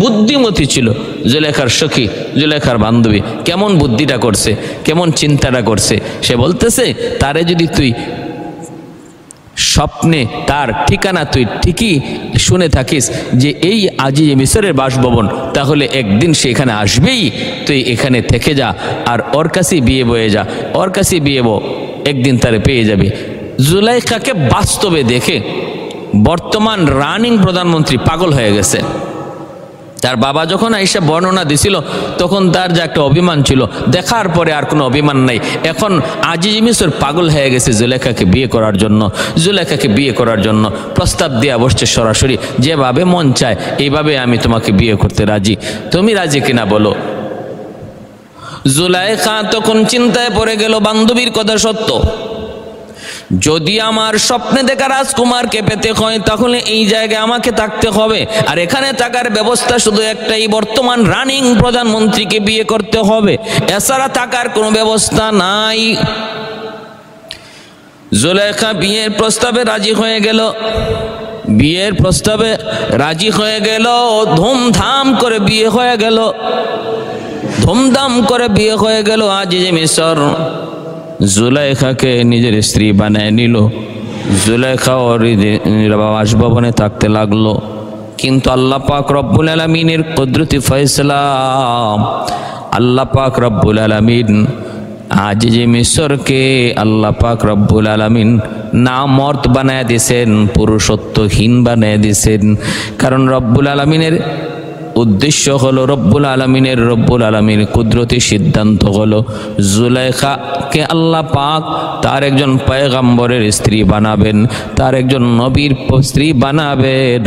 বুদ্ধিমতী ছিল জুলেখার সখী, জুলেখার বান্ধবী। কেমন বুদ্ধিটা করছে, কেমন চিন্তাটা করছে। সে বলতেছে তারে যদি তুই স্বপ্নে তার ঠিকানা তুই ঠিকই শুনে থাকিস যে এই আজিজে মিশরের বাসভবন, তাহলে একদিন সে এখানে আসবেই। তুই এখানে থেকে যা আর ওর কাছে বিয়ে বয়ে যা, ওর কাছে বিয়ে একদিন তারে পেয়ে যাবে। জুলাইখাকে বাস্তবে দেখে বর্তমান রানিং প্রধানমন্ত্রী পাগল হয়ে গেছে। তার বাবা যখন আইসা বর্ণনা দিছিল তখন তার যে একটা অভিমান ছিল, দেখার পরে আর কোনো অভিমান নাই। এখন আজিজে মিশর পাগল হয়ে গেছে জুলেখাকে বিয়ে করার জন্য। জুলেখাকে বিয়ে করার জন্য প্রস্তাব দেওয়া বসছে সরাসরি, যেভাবে মন চায় এইভাবে আমি তোমাকে বিয়ে করতে রাজি, তুমি রাজি কিনা বলো। জুলাইখা তখন চিন্তায় পড়ে গেল, বান্ধবীর কথা সত্য, যদি আমার স্বপ্নে দেখা রাজকুমারকে পেতে হয় তাহলে এই জায়গায় আমাকে থাকতে হবে, আর এখানে থাকার ব্যবস্থা শুধু একটাই, বর্তমান রানিং প্রধানমন্ত্রীকে বিয়ে করতে হবে, এছাড়া থাকার কোনো ব্যবস্থা নাই। জুলেখা বিয়ের প্রস্তাবে রাজি হয়ে গেল, ধুমধাম করে বিয়ে হয়ে গেল। আজিজে মিশর জুলাইখাকে নিজের স্ত্রী বানায় নিল। জুলাইখা ওর বাসভবনে থাকতে লাগলো। কিন্তু আল্লাহ পাক রব্বুল আলামিনের কুদরতি ফয়সালা, আল্লাহ পাক রব্বুল আলামিন আজিজে মিশরকে আল্লাহ পাক রব্বুল আলামিন নামর্দ বানায় দিয়েছেন, পুরুষত্বহীন বানায় দিয়েছেন। কারণ রব্বুল আলামিনের উদ্দেশ্য হলো, রব্বুল আলামিনের কুদরতি সিদ্ধান্ত হলো জুলাইখাকে আল্লাহ পাক তার একজন পয়গম্বরের স্ত্রী বানাবেন, তার একজন নবীর স্ত্রী বানাবেন।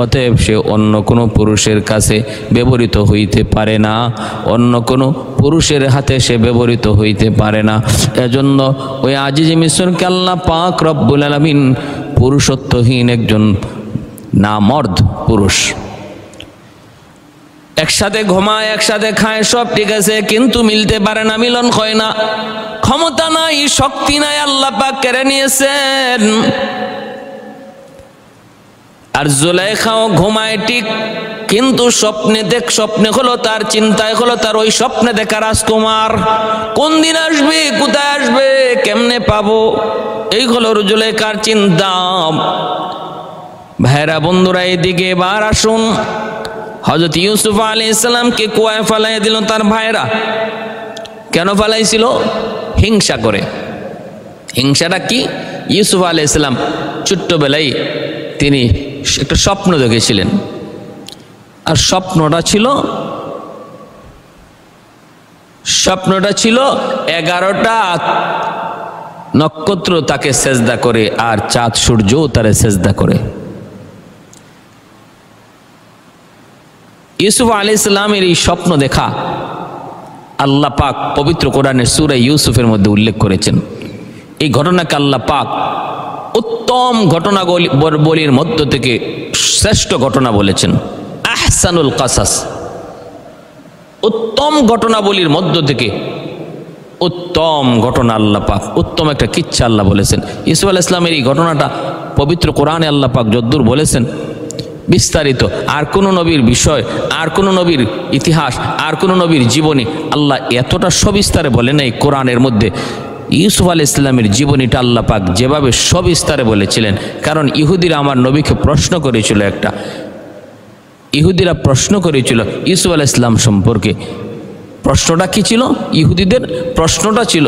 অতএব সে অন্য কোনো পুরুষের কাছে ব্যবহৃত হইতে পারে না, অন্য কোনো পুরুষের হাতে সে ব্যবহৃত হইতে পারে না। এজন্য ওই আজিজে মিশরকে আল্লাহ পাক রব্বুল আলামিন পুরুষত্বহীন একজন নামর্দ পুরুষ, একসাথে ঘুমায়, একসাথে খায়, সব ঠিক আছে, কিন্তু মিলতে পারে না, মিলন হয় না, ক্ষমতা নাই, শক্তি নাই, আল্লাহ পাক কেড়ে নিয়েছেন। আর জুলাইখাও ঘুমায় ঠিক, কিন্তু স্বপ্নে হলো তার, চিন্তায় হলো তার ওই স্বপ্নে দেখা রাজকুমার কোন দিন আসবে, কোথায় আসবে, কেমনে পাবো, এই হলো জুলাইখার চিন্তা। ভাইরা বন্ধুরা এদিকে এবার আসুন। হযরত ইউসুফ আলাইহিস সালামকে কুয়ায় ফেলাই দিল তার ভাইরা। কেন ফেলাইছিল? হিংসা করে। হিংসাটা কি? ইউসুফ আলাইহিস সালাম ছোট্টবেলায় তিনি একটা স্বপ্ন দেখেছিলেন, আর স্বপ্নটা ছিল 11টা নক্ষত্র তাকে সেজদা করে আর চাঁদ সূর্যও তারে সেজদা করে। ইউসুফ আলাইহিস সালামের এই স্বপ্ন দেখা আল্লাহ পাক পবিত্র কোরআনের সূরা ইউসুফের মধ্যে উল্লেখ করেছেন। এই ঘটনাকে আল্লাহ পাক উত্তম ঘটনাবলীর মধ্য থেকে শ্রেষ্ঠ ঘটনা বলেছেন, আহসানুল কাসাস। উত্তম ঘটনাবলীর মধ্য থেকে উত্তম ঘটনা আল্লাহ পাক, উত্তম একটা কিচ্ছা আল্লাহ বলেছেন। ইউসুফ আলাইহিস সালামের এই ঘটনাটা পবিত্র কোরআনে আল্লাহ পাক যদ্দূর বলেছেন বিস্তারিত, আর কোন নবীর বিষয়, আর কোন নবীর ইতিহাস, আর কোন নবীর জীবনী আল্লাহ এতটা সবিস্তারে বলে নাই কোরআনের মধ্যে। ইউসুফ আলাইহিস সালামের জীবনীটা আল্লাহ পাক যেভাবে সবিস্তারে বলেছিলেন, কারণ ইহুদিরা আমার নবীকে প্রশ্ন করেছিল, ইহুদিরা প্রশ্ন করেছিল ইউসুফ আলাইহিস সালাম সম্পর্কে। প্রশ্নটা কি ছিল? ইহুদিদের প্রশ্নটা ছিল,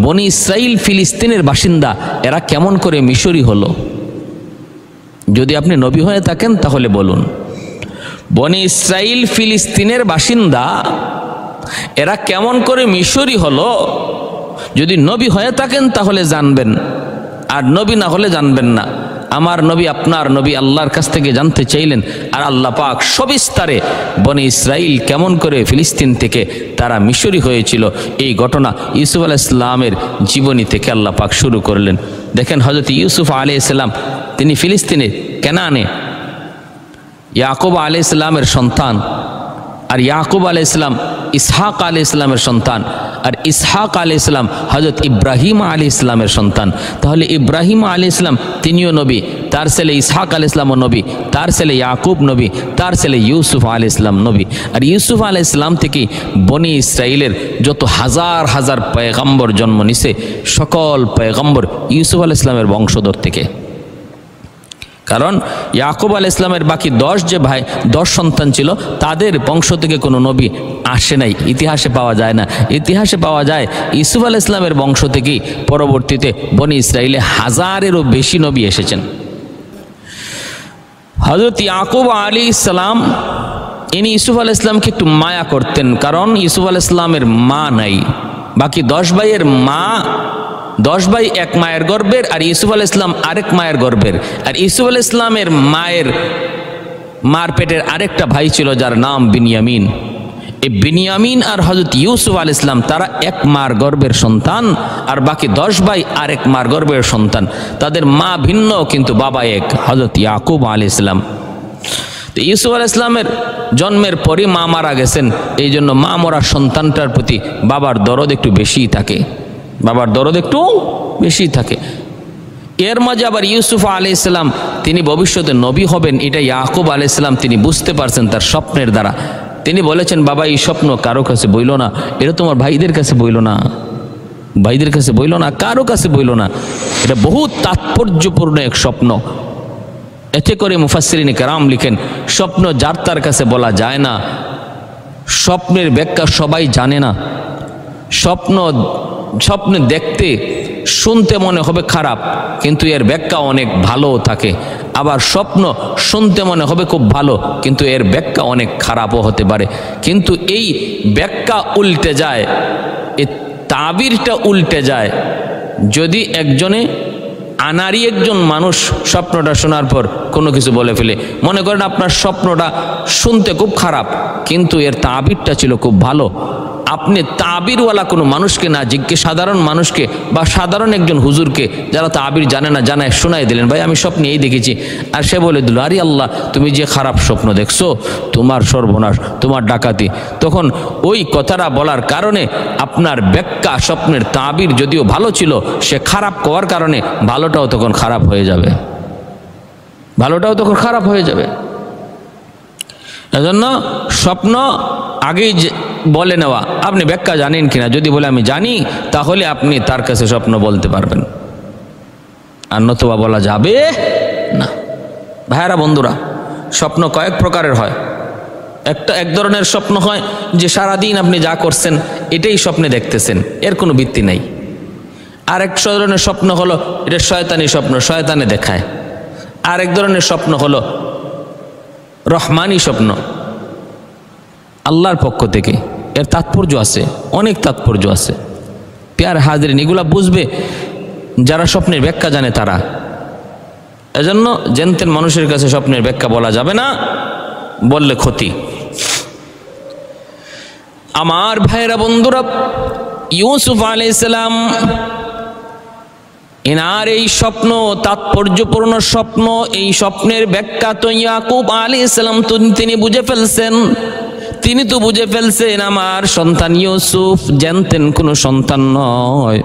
বনি ইসরাইল ফিলিস্তিনের বাসিন্দা, এরা কেমন করে মিশরি হলো? যদি আপনি নবী হয়ে থাকেন তাহলে বলুন, বনি ইসরাইল ফিলিস্তিনের বাসিন্দা, এরা কেমন করে মিশরি হলো? যদি নবী হয়ে থাকেন তাহলে জানবেন, আর নবী না হলে জানবেন না। আমার নবী আপনার নবী আল্লাহর কাছ থেকে জানতে চাইলেন, আর আল্লাহ পাক সবিস্তারে বনি ইসরাইল কেমন করে ফিলিস্তিন থেকে তারা মিশরি হয়েছিল এই ঘটনা ইউসুফ আলাইহিস সালামের জীবনী থেকে আল্লাহ পাক শুরু করলেন। দেখেন হযরত ইউসুফ আলাইহিস সালাম তিনি ফিলিস্তিনে কেনানে ইয়াকুব আলাইহিস সালামের সন্তান, আর ইয়াকুব আলাইহিস সালাম ইসহাক আলাইহিস সালামের সন্তান, আর ইসহাক আলাইহিস সালাম হযরত ইব্রাহিম আলাইহিস সালামের সন্তান। তাহলে ইব্রাহিম আলাইহিস সালাম তিনিও নবী, তার ছেলে ইসহাক আলাইহিস সালামও নবী, তার ছেলে ইয়াকুব নবী, তার ছেলে ইউসুফ আলাইহিস সালাম নবী। আর ইউসুফ আলাইহিস সালাম থেকে বনি ইসরাইলের যত হাজার হাজার পয়গম্বর জন্ম নিছে, সকল পয়গম্বর ইউসুফ আলাইহিস সালামের বংশধর থেকে। কারণ ইয়াকুব আলাইহিস সালামের বাকি 10 সন্তান ছিল, তাদের বংশ থেকে কোনো নবী আসে নাই, ইতিহাসে পাওয়া যায় না। ইতিহাসে পাওয়া যায় ইউসুফ আলাইহিস সালামের বংশ থেকেই পরবর্তীতে বনি ইসরাইলে 1000-এরও বেশি নবী এসেছেন। হযরত ইয়াকুব আলাইহিস সালাম ইনি ইউসুফ আলাইহিস সালামকে একটু মায়া করতেন, কারণ ইউসুফ আলাইহিস সালামের মা নাই। বাকি 10 ভাইয়ের মা, 10 ভাই এক মায়ের গর্ভের, আর ইউসুফ আলাইহিস সালাম আরেক মায়ের গর্ভের। আর ইউসুফ আলাইহিস সালামের মার পেটের আরেকটা ভাই ছিল যার নাম বিনিয়ামিন। এই বিনিয়ামিন আর হযরত ইউসুফ আলাইহিস সালাম তারা এক মার গর্ভের সন্তান, আর বাকি 10 ভাই আরেক মার গর্ভের সন্তান। তাদের মা ভিন্ন কিন্তু বাবা এক, হযরত ইয়াকুব আলাইহিস সালাম। তো ইউসুফ আলাইহিস সালামের জন্মের পরই মা মারা গেছেন, এই জন্য মা মরা সন্তানটার প্রতি বাবার দরদ একটু বেশিই থাকে, এর মাঝে আবার ইউসুফ আলাইহিস সালাম তিনি ভবিষ্যতে নবী হবেন, এটা ইয়াকুব আলাইহিস সালাম তিনি বুঝতে পারছেন তার স্বপ্নের দ্বারা। তিনি বলেছেন, বাবা এই স্বপ্ন কারো কাছে বইল না, এটা তোমার ভাইদের কাছে বইল না, কারো কাছে বইল না। এটা বহুত তাৎপর্যপূর্ণ এক স্বপ্ন। এতে করে মুফাসসিরিন কেরাম লিখেন, স্বপ্ন যার তার কাছে বলা যায় না, স্বপ্নের ব্যাখ্যা সবাই জানে না। স্বপ্নে দেখতে শুনতে মনে হবে খারাপ, কিন্তু এর ব্যাখ্যা অনেক ভালো থাকে। আবার স্বপ্ন শুনতে মনে হবে খুব ভালো, কিন্তু এর ব্যাখ্যা অনেক খারাপও হতে পারে। কিন্তু এই ব্যাখ্যা উল্টে যায়, এই তাবিরটা উল্টে যায় যদি আনারি একজন মানুষ স্বপ্নটা শোনার পর কোনো কিছু বলে ফেলে। মনে করেন আপনার স্বপ্নটা শুনতে খুব খারাপ, কিন্তু এর তাবিরটা ছিল খুব ভালো। আপনি তাবিরওয়ালা কোনো মানুষকে না জিজ্ঞেস, সাধারণ মানুষকে বা সাধারণ একজন হুজুরকে যারা তাবির জানে না জানায় শোনাই দিলেন, ভাই আমি স্বপ্নে এই দেখেছি, আর সে বলে দিল, আরে আল্লাহ তুমি যে খারাপ স্বপ্ন দেখছো, তোমার সর্বনাশ, তোমার ডাকাতি। তখন ওই কথাটা বলার কারণে আপনার ব্যাখ্যা স্বপ্নের তাবির যদিও ভালো ছিল, সে খারাপ হওয়ার কারণে ভালোটাও তখন খারাপ হয়ে যাবে, এজন্য স্বপ্ন আগেই বলে নেওয়া। আপনি ব্যাখ্যা জানেন কিনা, যদি বলে আমি জানি, তাহলে আপনি তার কাছে স্বপ্ন বলতে পারবেন, আর নতুবা বলা যাবে না। ভাইরা বন্ধুরা, স্বপ্ন কয়েক প্রকারের হয়। এক ধরনের স্বপ্ন হয় যে সারাদিন আপনি যা করছেন এটাই স্বপ্নে দেখতেছেন, এর কোনো ভিত্তি নেই। আর এক ধরনের স্বপ্ন হলো এটা শয়তানি স্বপ্ন, শয়তানে দেখায়। আর এক ধরনের স্বপ্ন হলো রহমানি স্বপ্ন, আল্লাহর পক্ষ থেকে। এর তাৎপর্য আছে, অনেক তাৎপর্য আছে। প্যার হাজরিন, এগুলা বুঝবে যারা স্বপ্নের ব্যাখ্যা জানে তারা। এজন্য জেনতেন মানুষের কাছে স্বপ্নের ব্যাখ্যা বলা যাবে না, বললে ক্ষতি। আমার ভাইরা বন্ধুরা, ইউসুফ আলাইহিস সালাম এনার এই স্বপ্ন তাৎপর্যপূর্ণ স্বপ্ন, এই স্বপ্নের ব্যাখ্যা তো ইয়াকুব আলাইহিস সালাম তো তিনি বুঝে ফেলছেন। তিনি তো বুঝে ফেলছেন আমার সন্তান ইউসুফ জানতেন কোনো সন্তান নয়,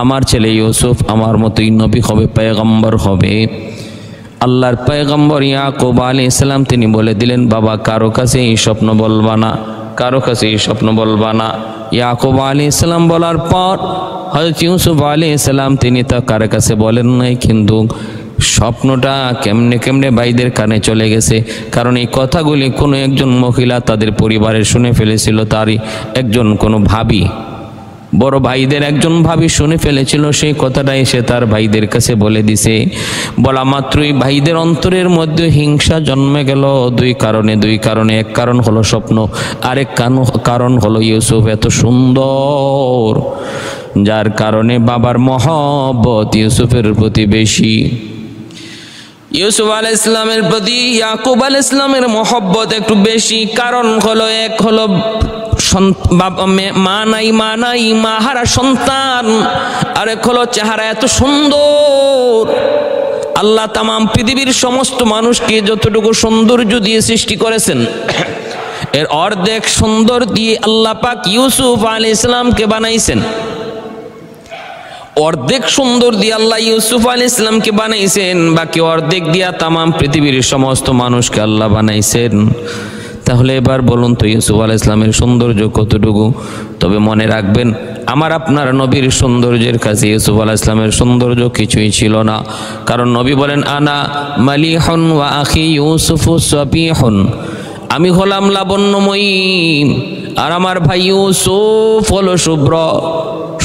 আমার ছেলে ইউসুফ আমার মতোই নবী হবে, পয়গম্বর হবে। আল্লাহর পয়গম্বর ইয়াকুব আলাইহিস সালাম তিনি বলে দিলেন, বাবা কারো কাছে এই স্বপ্ন বলবা না, কারো কাছে এই স্বপ্ন বলবা না। ইয়াকুব আলাইহিস সালাম বলার পর হযরত ইউসুফ আলাইহিস সালাম তিনি তো কারো কাছে বলেন নাই, কিন্তু স্বপ্নটা কেমনে কেমনে ভাইদের কানে চলে গেছে। কারণ এই কথাগুলি কোনো একজন মহিলা তাদের পরিবারের শুনে ফেলেছিল, তারই একজন কোনো ভাবি, বড় ভাইদের একজন ভাবি শুনে ফেলেছিল। সেই কথাটা এসে তার ভাইদের কাছে বলে দিছে। বলা মাত্রই ভাইদের অন্তরের মধ্যে হিংসা জন্মে গেল দুই কারণে। এক কারণ হলো স্বপ্ন, আরেক কারণ হলো ইউসুফ এত সুন্দর, যার কারণে বাবার মহব্বত ইউসুফের প্রতি বেশি। ইউসুফ আলাইহিস সালামের প্রতি ইয়াকুব আলাইহিস সালামের মহব্বত একটু বেশি। কারণ হলো, এক হলো মা নাই মা হারা সন্তান, আরেক হলো চেহারা এত সুন্দর। আল্লাহ তামাম পৃথিবীর সমস্ত মানুষকে যতটুকু সৌন্দর্য দিয়ে সৃষ্টি করেছেন, এর অর্ধেক সুন্দর দিয়ে আল্লাহ পাক ইউসুফ আলাইহিস সালামকে বানাইছেন। অর্ধেক সুন্দর দিয়ে আল্লাহ ইউসুফ আলাইহিস সালামকে বানাইছেন, বাকি অর্ধেক দিয়া তামাম পৃথিবীর সমস্ত মানুষকে আল্লাহ বানাইছেন। তাহলে এবার বলুন তো ইউসুফ আলাইহিস সালামের সৌন্দর্য কতটুকু? তবে মনে রাখবেন, আমার আপনার নবীর সৌন্দর্যের কাছে ইউসুফ আলাইহিস সালামের সৌন্দর্য কিছুই ছিল না। কারণ নবী বলেন, আনা মালিহুন ওয়া আখি ইউসুফু সাবিহুন, আমি হলাম লাবণ্যময়ী আর আমার ভাই ইউসুফ হলো শুভ্র।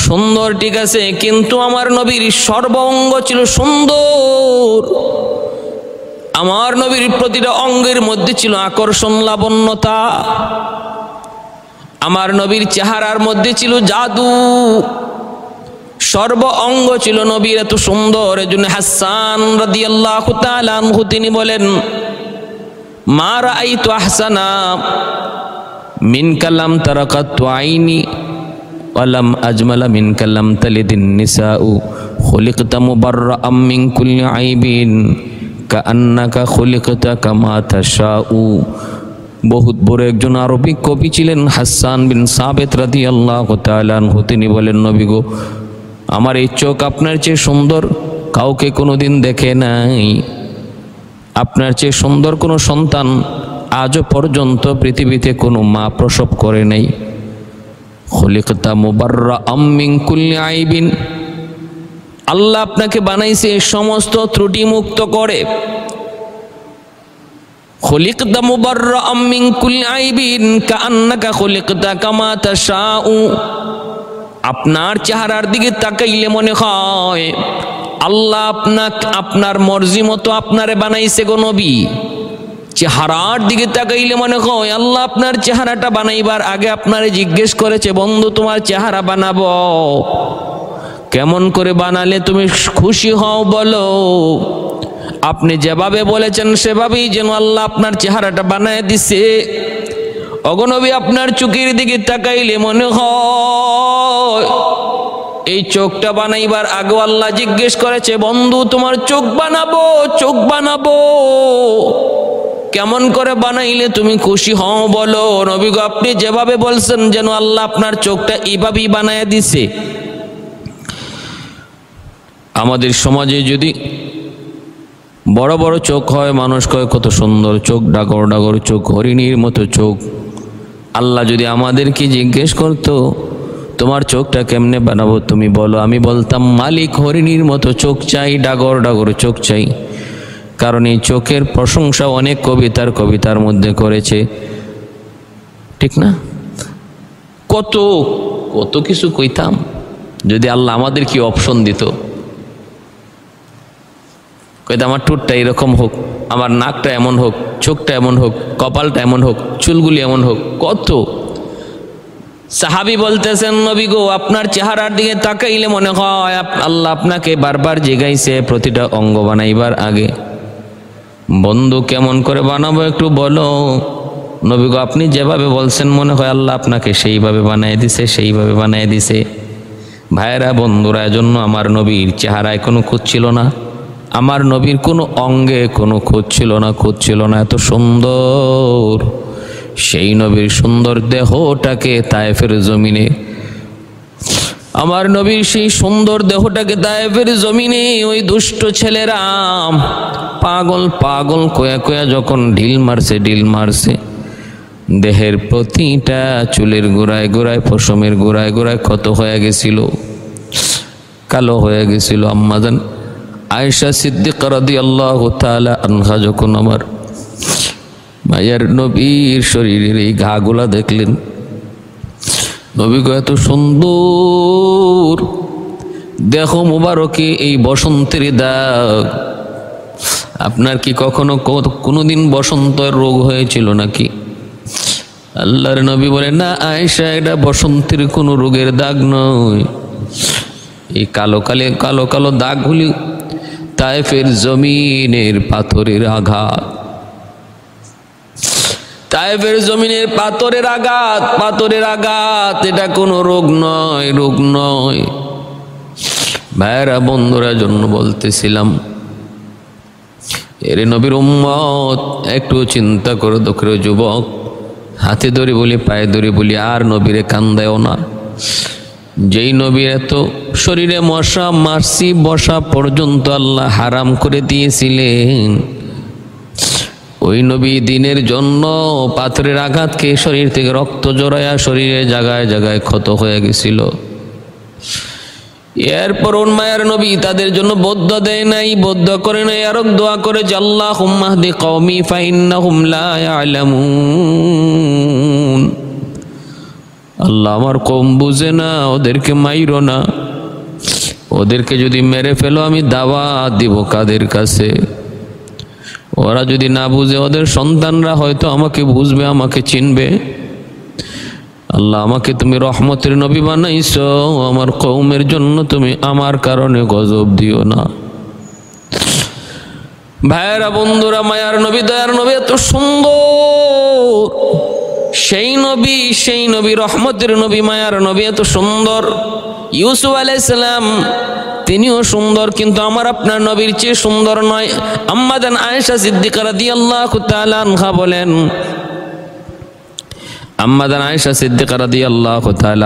সুন্দর ঠিক আছে, কিন্তু আমার নবীর সর্বাঙ্গ ছিল সুন্দর। আমার নবীর প্রতিটা অঙ্গের মধ্যে ছিল আকর্ষণ, লাবণ্যতা। আমার নবীর চেহারার মধ্যে ছিল জাদু, সর্ব অঙ্গ ছিল নবীর এত সুন্দর। এজন্য হাসান রাদিয়াল্লাহু তাআলা আনহু তিনি বলেন, মা রাআইতু আহসানা মিন কালাম তারাকাতু আইনি ওয়ালাম আজমালা মিন কালাম তালিদিন নিসাউ খুলিকতা মুবাররাআম মিন কুল্লি আইবিন কাআন্নাকা খুলিকতা কামা তাশাউ। বহুত বড় একজন আরবি কবি ছিলেন হাসান বিন সাবিত রাদিয়াল্লাহু তাআলা আনহু, তিনি বলেন, নবী গো, আমার এই চোখ আপনার চেয়ে সুন্দর কাউকে কোনোদিন দেখে নাই। আপনার চেয়ে সুন্দর কোনো সন্তান আজও পর্যন্ত পৃথিবীতে কোনো মা প্রসব করে নাই। খুলিকতা মুবাররাআম মিন কুল্লি আইবিন, আল্লাহ আপনাকে বানাইছে সমস্ত ত্রুটি মুক্ত করে। খুলিকতা মুবাররাআম মিন কুল্লি আইবিন কাআন্নাকা খুলিকতা কামা তাশাউ। আপনার চেহারার দিকে তাকাইলে মনে হয় আল্লাহ আপনার মর্জি মতো আপনারে বানাইছে গো নবী। চেহারার দিকে তাকাইলে মনে হয় আল্লাহ আপনার চেহারাটা বানাইবার আগে আপনারে জিজ্ঞেস করেছে, বন্ধু তোমার চেহারা বানাবো, কেমন করে বানালে তুমি খুশি হও বলো। আপনি যেভাবে বলেছেন সেভাবেই যেন আল্লাহ আপনার চেহারাটা বানায় দিছে। ওগো নবী, আপনার চোখের দিকে তাকাইলে মনে হয় এই চোখটা বানাইবার আগে আল্লাহ জিজ্ঞেস করেছে, বন্ধু তোমার চোখ বানাবো, কেমন করে বানাইলে তুমি খুশি হও বলো। নবী গো, আপনি যেভাবে বলছেন যেন আল্লাহ আপনার চোখটা এইভাবেই বানায় দিছে। আমাদের সমাজে যদি বড় বড় চোখ হয়, মানুষ কয় কত সুন্দর চোখ, ডাগর ডাগর চোখ, হরিণীর মতো চোখ। আল্লাহ যদি আমাদেরকে জিজ্ঞেস করতো তোমার চোখটা কেমনে বানাবো তুমি বলো, আমি বলতাম মালিক হরিণীর মতো চোখ চাই, ডাগর ডাগর চোখ চাই। কারণ এই চোখের প্রশংসা অনেক কবিতার মধ্যে করেছে, ঠিক না? কত কত কিছু কইতাম যদি আল্লাহ আমাদের কি অপশন দিত। কইতে আমার ঠোঁটটা এরকম হোক, আমার নাকটা এমন হোক, চোখটা এমন হোক, কপালটা এমন হোক, চুলগুলি এমন হোক। কত সাহাবী বলতেছেন, নবী গো আপনার চেহারার দিকে তাকাইলে মনে হয় আল্লাহ আপনাকে বারবার জিগাইছে প্রতিটা অঙ্গ বানাইবার আগে, বন্ধু কেমন করে বানাবো একটু বলো। নবী গো আপনি যেভাবে বলছেন মনে হয় আল্লাহ আপনাকে সেইভাবে বানাই দিছে, সেইভাবে বানাই দিছে। ভাইয়েরা বন্ধুরা, এজন্য আমার নবীর চেহারায় কোনো খুঁত ছিল না, আমার নবীর কোনো অঙ্গে কোনো খুঁত ছিল না, খুঁত ছিল না, এত সুন্দর। সেই নবীর সুন্দর দেহটাকে তায়েফের জমিনে, আমার নবীর সেই সুন্দর দেহটাকে তায়েফের জমিনে ওই দুষ্ট ছেলেরা পাগল পাগল কোয়া কোয়া যখন ঢিল মারছে, দেহের প্রতিটা চুলের গোড়ায় গোড়ায়, পশমের গোড়ায় গোড়ায় ক্ষত হয়ে গেছিল, কালো হয়ে গেছিল। আম্মাজান আয়েশা সিদ্দিকা রাদিয়াল্লাহু তাআলা আনহা যখন আমার মায়ের নবীর শরীরের এই ঘাগুলা দেখলেন, নবী গো এত সুন্দর দেহ মুবারকে এই বসন্তের দাগ, আপনার কি কখনো কোনোদিন বসন্তের রোগ হয়েছিল নাকি? আল্লাহর নবী বলেন, না আয়েশা, এটা বসন্তের কোনো রোগের দাগ নয়, এই কালো কালো দাগগুলি তায়েফের জমিনের পাথরের আঘাত, তায়েফের জমিনের পাথরের আঘাত, এটা কোনো রোগ নয়। ভাইরা বন্ধুরা, জন্য বলতেছিলাম, এরে নবীর উম্মত একটু চিন্তা করে দেখো যুবক, হাতে ধরে বলি, পায়ে ধরে বলি, আর নবীরে কান্দায়ও না। যেই নবীর এত শরীরে মশা মাছি বসা পর্যন্ত আল্লাহ হারাম করে দিয়েছিলেন, ওই নবী দিনের জন্য পাথরের আঘাতকে শরীর থেকে রক্ত জড়ায়া শরীরে জায়গায় জায়গায় ক্ষত হয়ে গেছিল। এরপর ওর মায়ের নবী তাদের জন্য বদদুয়া দেয় নাই, বদদুয়া করে নাই, আর দোয়া করে যে আল্লাহুম্মা হদি কওমি ফাইন্নাহুম লা ইয়ালামুন, আল্লাহ আমার কওম বুঝে না, ওদেরকে মাইরো না, ওদেরকে যদি মেরে ফেলো আমি দাওয়াত দিব কাদের কাছে? ওরা যদি না বুঝে, ওদের সন্তানরা হয়তো আমাকে বুঝবে, আমাকে চিনবে। আল্লাহ আমাকে তুমি রহমতের নবী বানাইছো, আমার কওমের জন্য তুমি আমার কারণে গজব দিও না। ভাইয়েরা বন্ধুরা, মায়ার নবী দয়ার নবী এত সুন্দর, সেই নবী রহমতের নবী, মায়ার নবী এত সুন্দর। ইউসুফ আলাইহিস সালাম তিনিও সুন্দর, কিন্তু আমার আপনার নবীর চেয়ে সুন্দর নয়। আম্মা জান আয়েশা সিদ্দিকা রাদিয়াল্লাহু তাআলা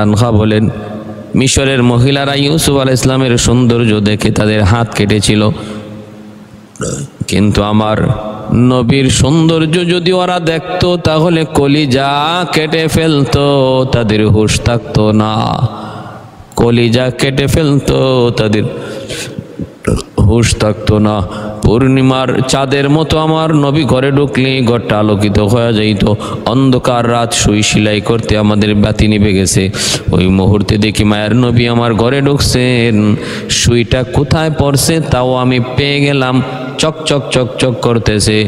আনহা বলেন, মিশরের মহিলারা ইউসুফ আলাইহিস সালামের সৌন্দর্য দেখে তাদের হাত কেটেছিল, কিন্তু আমার নবীর সৌন্দর্য যদি ওরা দেখতো তাহলে কলিজা কেটে ফেলতো, তাদের হুঁশ থাকতো না, কলিজা কেটে ফেলতো, তাদের হুঁশ থাকতো না। পূর্ণিমার চাঁদের মতো আমার নবী ঘরে ঢুকলে ঘরটা আলোকিত হয়ে যাইত। অন্ধকার রাত, সুই সেলাই করতে আমাদের বাতি নিভে গেছে, ওই মুহূর্তে দেখি মায়ের নবী আমার ঘরে ঢুকছেন, সুইটা কোথায় পড়ছে তাও আমি পেয়ে গেলাম, চকচক চকচক করতেছে।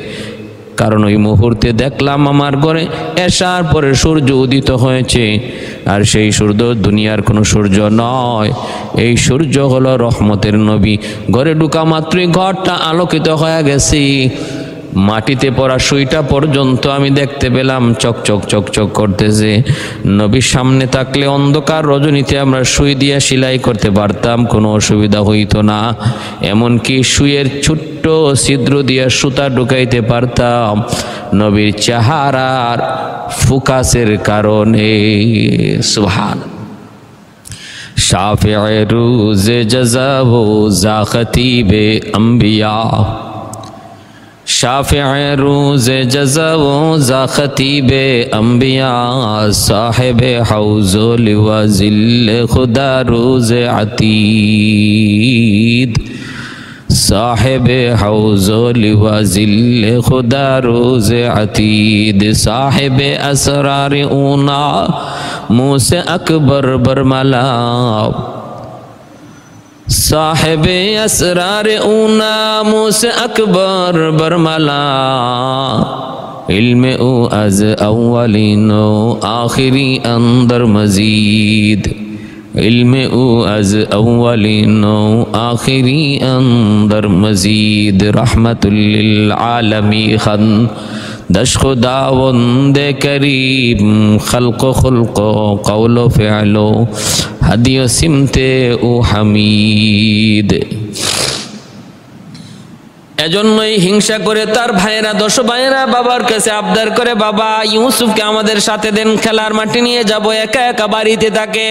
কারণ ওই মুহূর্তে দেখলাম আমার ঘরে এশার পরে সূর্য উদিত হয়েছে, আর সেই সূর্য দুনিয়ার কোনো সূর্য নয়, এই সূর্য হলো রহমতের নবী। ঘরে ঢুকা মাত্রই ঘরটা আলোকিত হয়ে গেছে, মাটিতে পড়া সুইটা পর্যন্ত আমি দেখতে পেলাম চকচক চকচক করতেছে। নবীর সামনে থাকলে অন্ধকার রজনীতে আমরা সুই দিয়ে সেলাই করতে পারতাম, কোনো অসুবিধা হইতো না, এমনকি সুইয়ের ছোট্ট ছিদ্র দিয়ে সুতা ঢুকাইতে পারতাম নবীর চেহারার ফোকাসের কারণে। সুবহান। শাফিয়ে রোজে জাযা ও যা খতীবে আম্বিয়া, शाफ़िए रोज़े जज़ा व ज़ा ख़तीबे अम्बिया, साहिबे हौज़ो लिवा ज़िल्ले खुदा रोज़े अतीद, साहिबे हौज़ो लिवा ज़िल्ले खुदा रोज़े अतीद, साहिबे असरार ऊना मूसे अकबर बरमला, साहिबे असरार ऊना मुस अकबर बरमला इल्मे ओ अज अव्वलिनो आखिरी अंदर मजीद इल्मे ओ अज अव्वलिनो आखिरी अंदर मजीद रहमतुल लिल आलमी खन दश खुदावंदे करीम खल्को खुल्को कौलो फ़िअलो हदियो सिमते ओ हमीद। এজন্যই হিংসা করে তার ভাইয়েরা 10 ভাইয়েরা বাবার কাছে আবদার করে, বাবা ইউসুফকে আমাদের সাথে দেন, খেলার মাঠে নিয়ে যাব। একা একা বাড়িতে থাকে।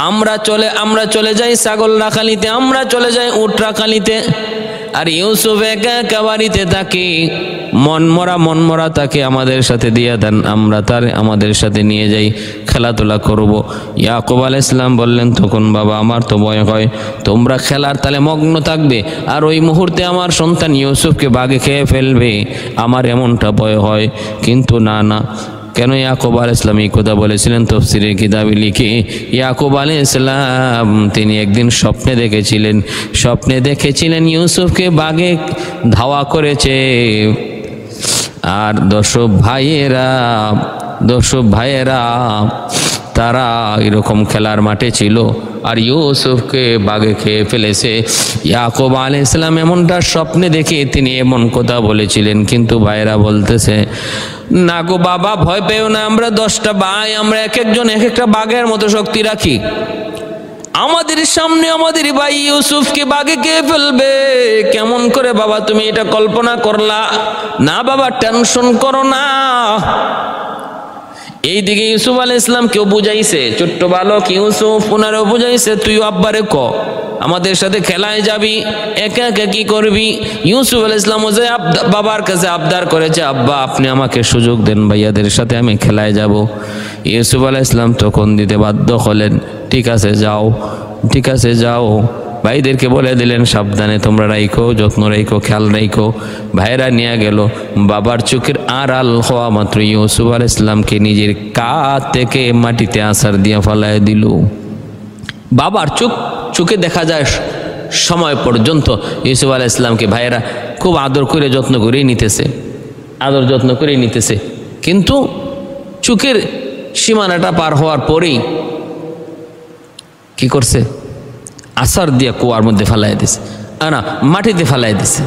আমরা চলে যাই ছাগল রাখালিতে, আমরা চলে যাই উট রাখালিতে, আর ইউসুফ একা একা বাড়িতে থাকে। মন মরা তাকে আমাদের সাথে দিয়ে দেন, আমরা তার আমাদের সাথে নিয়ে যাই, খেলাধুলা করব। ইয়াকুব আলাইহিস সালাম বললেন, তখন বাবা আমার তো ভয় হয়, তোমরা খেলার তালে মগ্ন থাকবে আর ওই মুহূর্তে আমার সন্তান ইউসুফকে বাঘে খেয়ে ফেলবে, আমার এমনটা ভয় হয়। কিন্তু না, কেন ইয়াকুব আলাইহিস সালাম এই কথা বলেছিলেন তাফসীরের কিতাবে লিখে, ইয়াকুব আলাইহিস সালাম তিনি একদিন স্বপ্নে দেখেছিলেন ইউসুফকে বাঘে ধাওয়া করেছে, আর 10 ভাইয়েরা তারা এরকম খেলার মাঠে ছিল আর ইউসুফকে বাঘে খেয়ে ফেলেছে। ইয়াকুব আলাইহিস সালাম এমনটা স্বপ্নে দেখে তিনি এমন কথা বলেছিলেন, কিন্তু ভাইয়েরা বলতেছে, না গো বাবা, ভয় পেও না, আমরা 10টা ভাই, আমরা এক একজন এক একটা বাঘের মতো শক্তি রাখি। আমাদের সামনে আমাদের ভাই ইউসুফকে বাঘে খেয়ে ফেলবে, কেমন করে বাবা তুমি এটা কল্পনা করলা? না বাবা, টেনশন করো না। এইদিকে ইউসুফ আলাইহিস সালাম কেউ বুঝাইছে, ছোট্ট বালক ইউসুফ ওনারও বুঝাইছে, তুই আব্বারে ক আমাদের সাথে খেলায় যাবি, একা একা কি করবি? ইউসুফ আলাইহিস সালাম যে বাবার কাছে আবদার করেছে, আব্বা আপনি আমাকে সুযোগ দেন, ভাইয়াদের সাথে আমি খেলায় যাব। ইউসুফ আলাইহিস সালাম তখন দিতে বাধ্য হলেন, ঠিক আছে যাও। ভাইদেরকে বলে দিলেন, সাবধানে তোমরা রাইখো, যত্ন রাইখো, খেয়াল রাইখো। ভাইরা নিয়ে গেল। বাবার চোখের আড়াল হওয়া মাত্র ইউসুফ আলাইহিস সালামকে নিজের কাঁধ থেকে মাটিতে আছাড় দিয়ে ফালায় দিল। বাবার চোখে দেখা যায় সময় পর্যন্ত ইউসুফ আলাইহিস সালামকে ভাইয়েরা খুব আদর যত্ন করেই নিতেছে, কিন্তু চোখের সীমানাটা পার হওয়ার পরেই কি করছে? আছাড় দিয়ে কুয়ার মধ্যে ফালাই দিছে, মাটিতে ফালাই দিছে।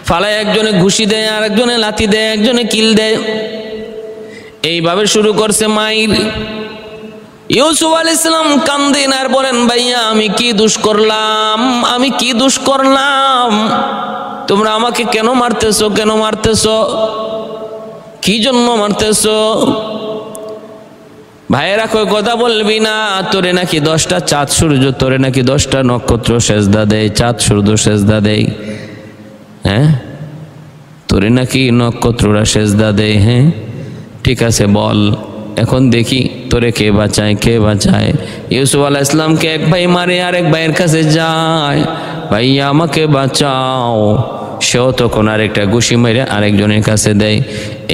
ফালাই একজনে ঘুষি দেয়, আর একজনে লাথি দেয়, একজনে কিল দেয়, এইভাবে শুরু করছে মাইর। ইউসুফ আলাইহিস সালাম কান্দেন আর বলেন, ভাইয়া আমি কি দোষ করলাম? তোমরা আমাকে কেন মারতেছো? কি জন্য মারতেছো? ভাইয়েরা কই কথা বলবি না, তোরে নাকি 10টা চাঁদ সূর্য, তোরে নাকি 10টা নক্ষত্র সেজদা দেয়, চাঁদ সূর্য সেজদা দেয়, হ্যাঁ তোরে নাকি নক্ষত্ররা সেজদা দেয়, হ্যাঁ ঠিক আছে বল, এখন দেখি তোরে কে বাঁচায়। ইউসুফ আলাইহিস সালামকে এক ভাই মারে, আর এক ভাইয়ের কাছে যায়, ভাইয়া আমাকে বাঁচাও। সেও তখন আরেকটা ঘুষি মেরে আরেকজনের কাছে দেয়।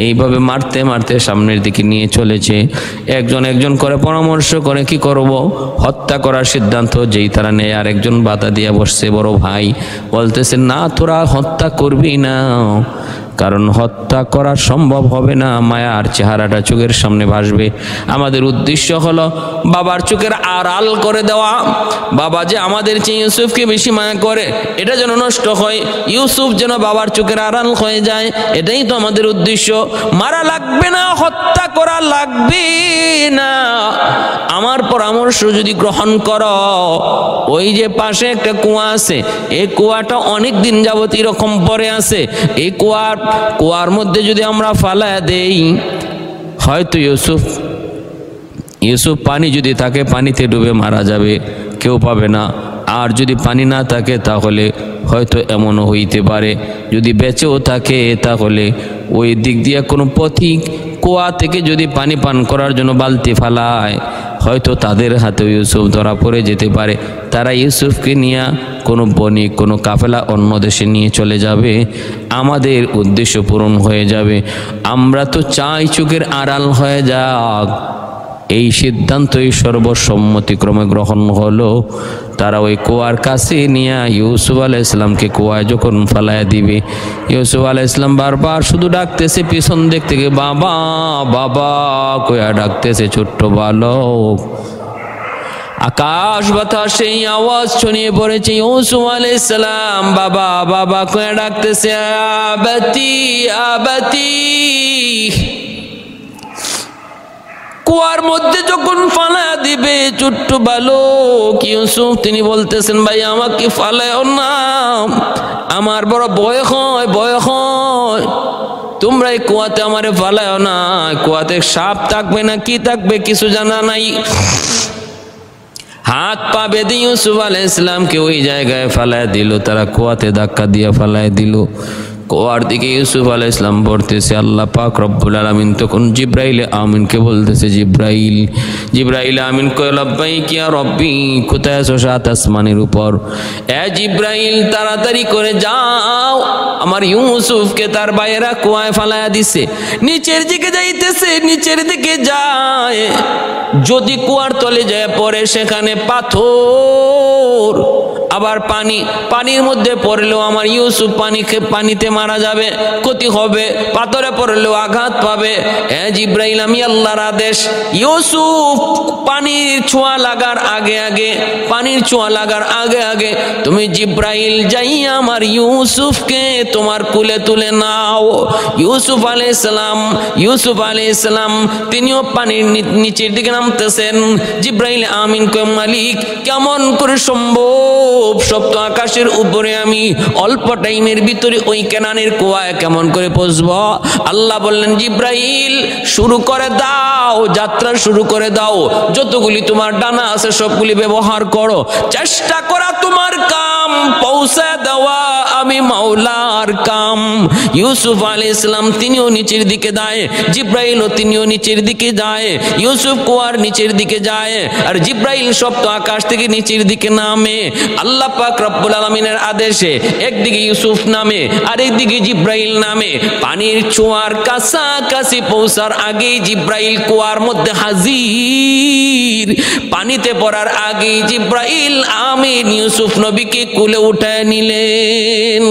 এইভাবে মারতে সামনের দিকে নিয়ে চলেছে। একজন করে পরামর্শ করে কি করব, হত্যা করার সিদ্ধান্ত যেই তারা নেয়, আরেকজন বাধা দিয়ে বসছে, বড় ভাই বলতেছে, না তোরা হত্যা করবি না, কারণ হত্যা করা সম্ভব হবে না, মায়ার চেহারাটা চোখের সামনে ভাসবে। আমাদের উদ্দেশ্য হলো বাবার চোখের আড়াল করে দেওয়া। বাবা যে আমাদের চেয়ে ইউসুফকে বেশি মায়া করে, এটা যেন নষ্ট হয়, ইউসুফ যেন বাবার চোখের আড়াল হয়ে যায়, এটাই তো আমাদের উদ্দেশ্য। মারা লাগবে না, হত্যা করা লাগবে না। আমার পরামর্শ যদি গ্রহণ করো, ওই যে পাশে একটা কুয়া আছে, এই কুয়াটা অনেক দিন যাবত এরকম পড়ে আছে, এই কুয়ার মধ্যে যদি আমরা ফালায়া দেই, হয়তো ইউসুফ পানি যদি থাকে পানিতে ডুবে মারা যাবে, কেউ পাবে না। আর যদি পানি না থাকে তাহলে হয়তো এমনও হইতে পারে, যদি বেঁচেও থাকে তাহলে ওই দিক দিয়ে কোনো পথিক কুয়া থেকে যদি পানি পান করার জন্য বালতি ফালায়, হয়তো তাদের হাতে ইউসুফ ধরা পড়ে যেতে পারে। তারা ইউসুফকে নিয়ে কোনো বণিক, কোনো কাফেলা অন্য দেশে নিয়ে চলে যাবে, আমাদের উদ্দেশ্য পূরণ হয়ে যাবে। আমরা তো চাই চোখের আড়াল হয়ে যাক। এই সিদ্ধান্তই সর্বসম্মতিক্রমে গ্রহণ হলো। তারা ওই কুয়ার কাছে নিয়ে ইউসুফ আলাইহিস সালামকে কুয়ায় যখন ফালায় দিবে, ইউসুফ আলাইহিস সালাম বারবার শুধু ডাকতেছে পিছন দিক থেকে, বাবা বাবা কইয়া ডাকতেছে ছোট্ট বালক। আকাশ বাতাস সেই আওয়াজ ছড়িয়ে পড়েছে, ইউসুফ আলাইহিস সালাম বাবা বাবা কইয়া ডাকতেছে, আবাতি আবাতি। কুয়ার মধ্যে যখন ফালায়া দিবে ছোট্ট বালক ইউসুফ, তিনি বলতেছেন, ভাই আমাকে ফালায়ও না, আমার বড় ভয় হয় ভয় হয়, তোমরা এই কুয়াতে আমারে ফালায়ও না, কুয়াতে সাপ থাকবে না কি থাকবে কিছু জানা নাই। হাত পা বেঁধে ইউসুফ আলাইহিস সালামকে ওই জায়গায় ফালায় দিল, তারা কুয়াতে ধাক্কা দিয়ে ফালায় দিল। কুয়ার দিকে ইউসুফ আলাইহিস সালাম পড়তেছে, আল্লাহ পাক রব্বুল আলামিন তখন জিব্রাইল আমিনকে বলতেছে, জিব্রাইল জিব্রাইল আমিন কয়, লাব্বাইক ইয়া রব্বি, কোথায় আছো? সাত আসমানের উপর। এ জিব্রাইল তাড়াতাড়ি করে যাও, আমার ইউসুফকে তার ভাইয়েরা কুয়ায় ফালায়া দিছে। নিচের দিকে যাইতেছে, নিচের দিকে যায়, যদি কুয়ার তলে যায় পড়ে সেখানে পাথর, আবার পানি, পানির মধ্যে পড়লেও আমার ইউসুফ পানিতে মারা যাবে, ক্ষতি হবে, পাথরে পড়লেও আঘাত পাবে। এ জিব্রাইল আমি আল্লাহর আদেশ, ইউসুফ পানির ছোঁয়া লাগার আগে আগে, পানির ছোঁয়া লাগার আগে আগে তুমি জিব্রাইল যাইয়া আমার ইউসুফকে তোমার কুলে তুলে নাও। ইউসুফ আলাইহিস সালাম তিনিও পানির নিচের দিকে নামতেছেন। জিব্রাইল আমিন কয়, মালিক কেমন করে সম্ভব, সপ্ত আকাশের উপরে আমি অল্প টাইমের ভিতরে ওই কেনানের কুয়ায় কেমন করে পৌঁছব? আল্লাহ বললেন, জিব্রাইল শুরু করে দাও, যাত্রা শুরু করে দাও, যতগুলি তোমার ডানা আছে সবগুলি ব্যবহার করো, চেষ্টা করা তোমার কাম, পৌঁছে দেওয়া আমি মাওলার কাম। ইউসুফ আলাইহিস সালাম তিনিও নিচের দিকে যায়, জিব্রাইলও তিনিও নিচের দিকে যায়, ইউসুফ কুয়ার নিচের দিকে যায়, আর জিব্রাইল সপ্ত আকাশ থেকে নিচের দিকে নামে। আল্লাহ পাক রব্বুল আলামিনের আদেশে একদিকে ইউসুফ নামে আর একদিকে জিব্রাইল নামে। পানির ছোঁয়ার কাছাকাছি পৌঁছার আগেই জিব্রাইল কুয়ার মধ্যে হাজির। পানিতে পড়ার আগেই জিব্রাইল আমিন ইউসুফ নবীকে কুলে উঠায় নিলেন।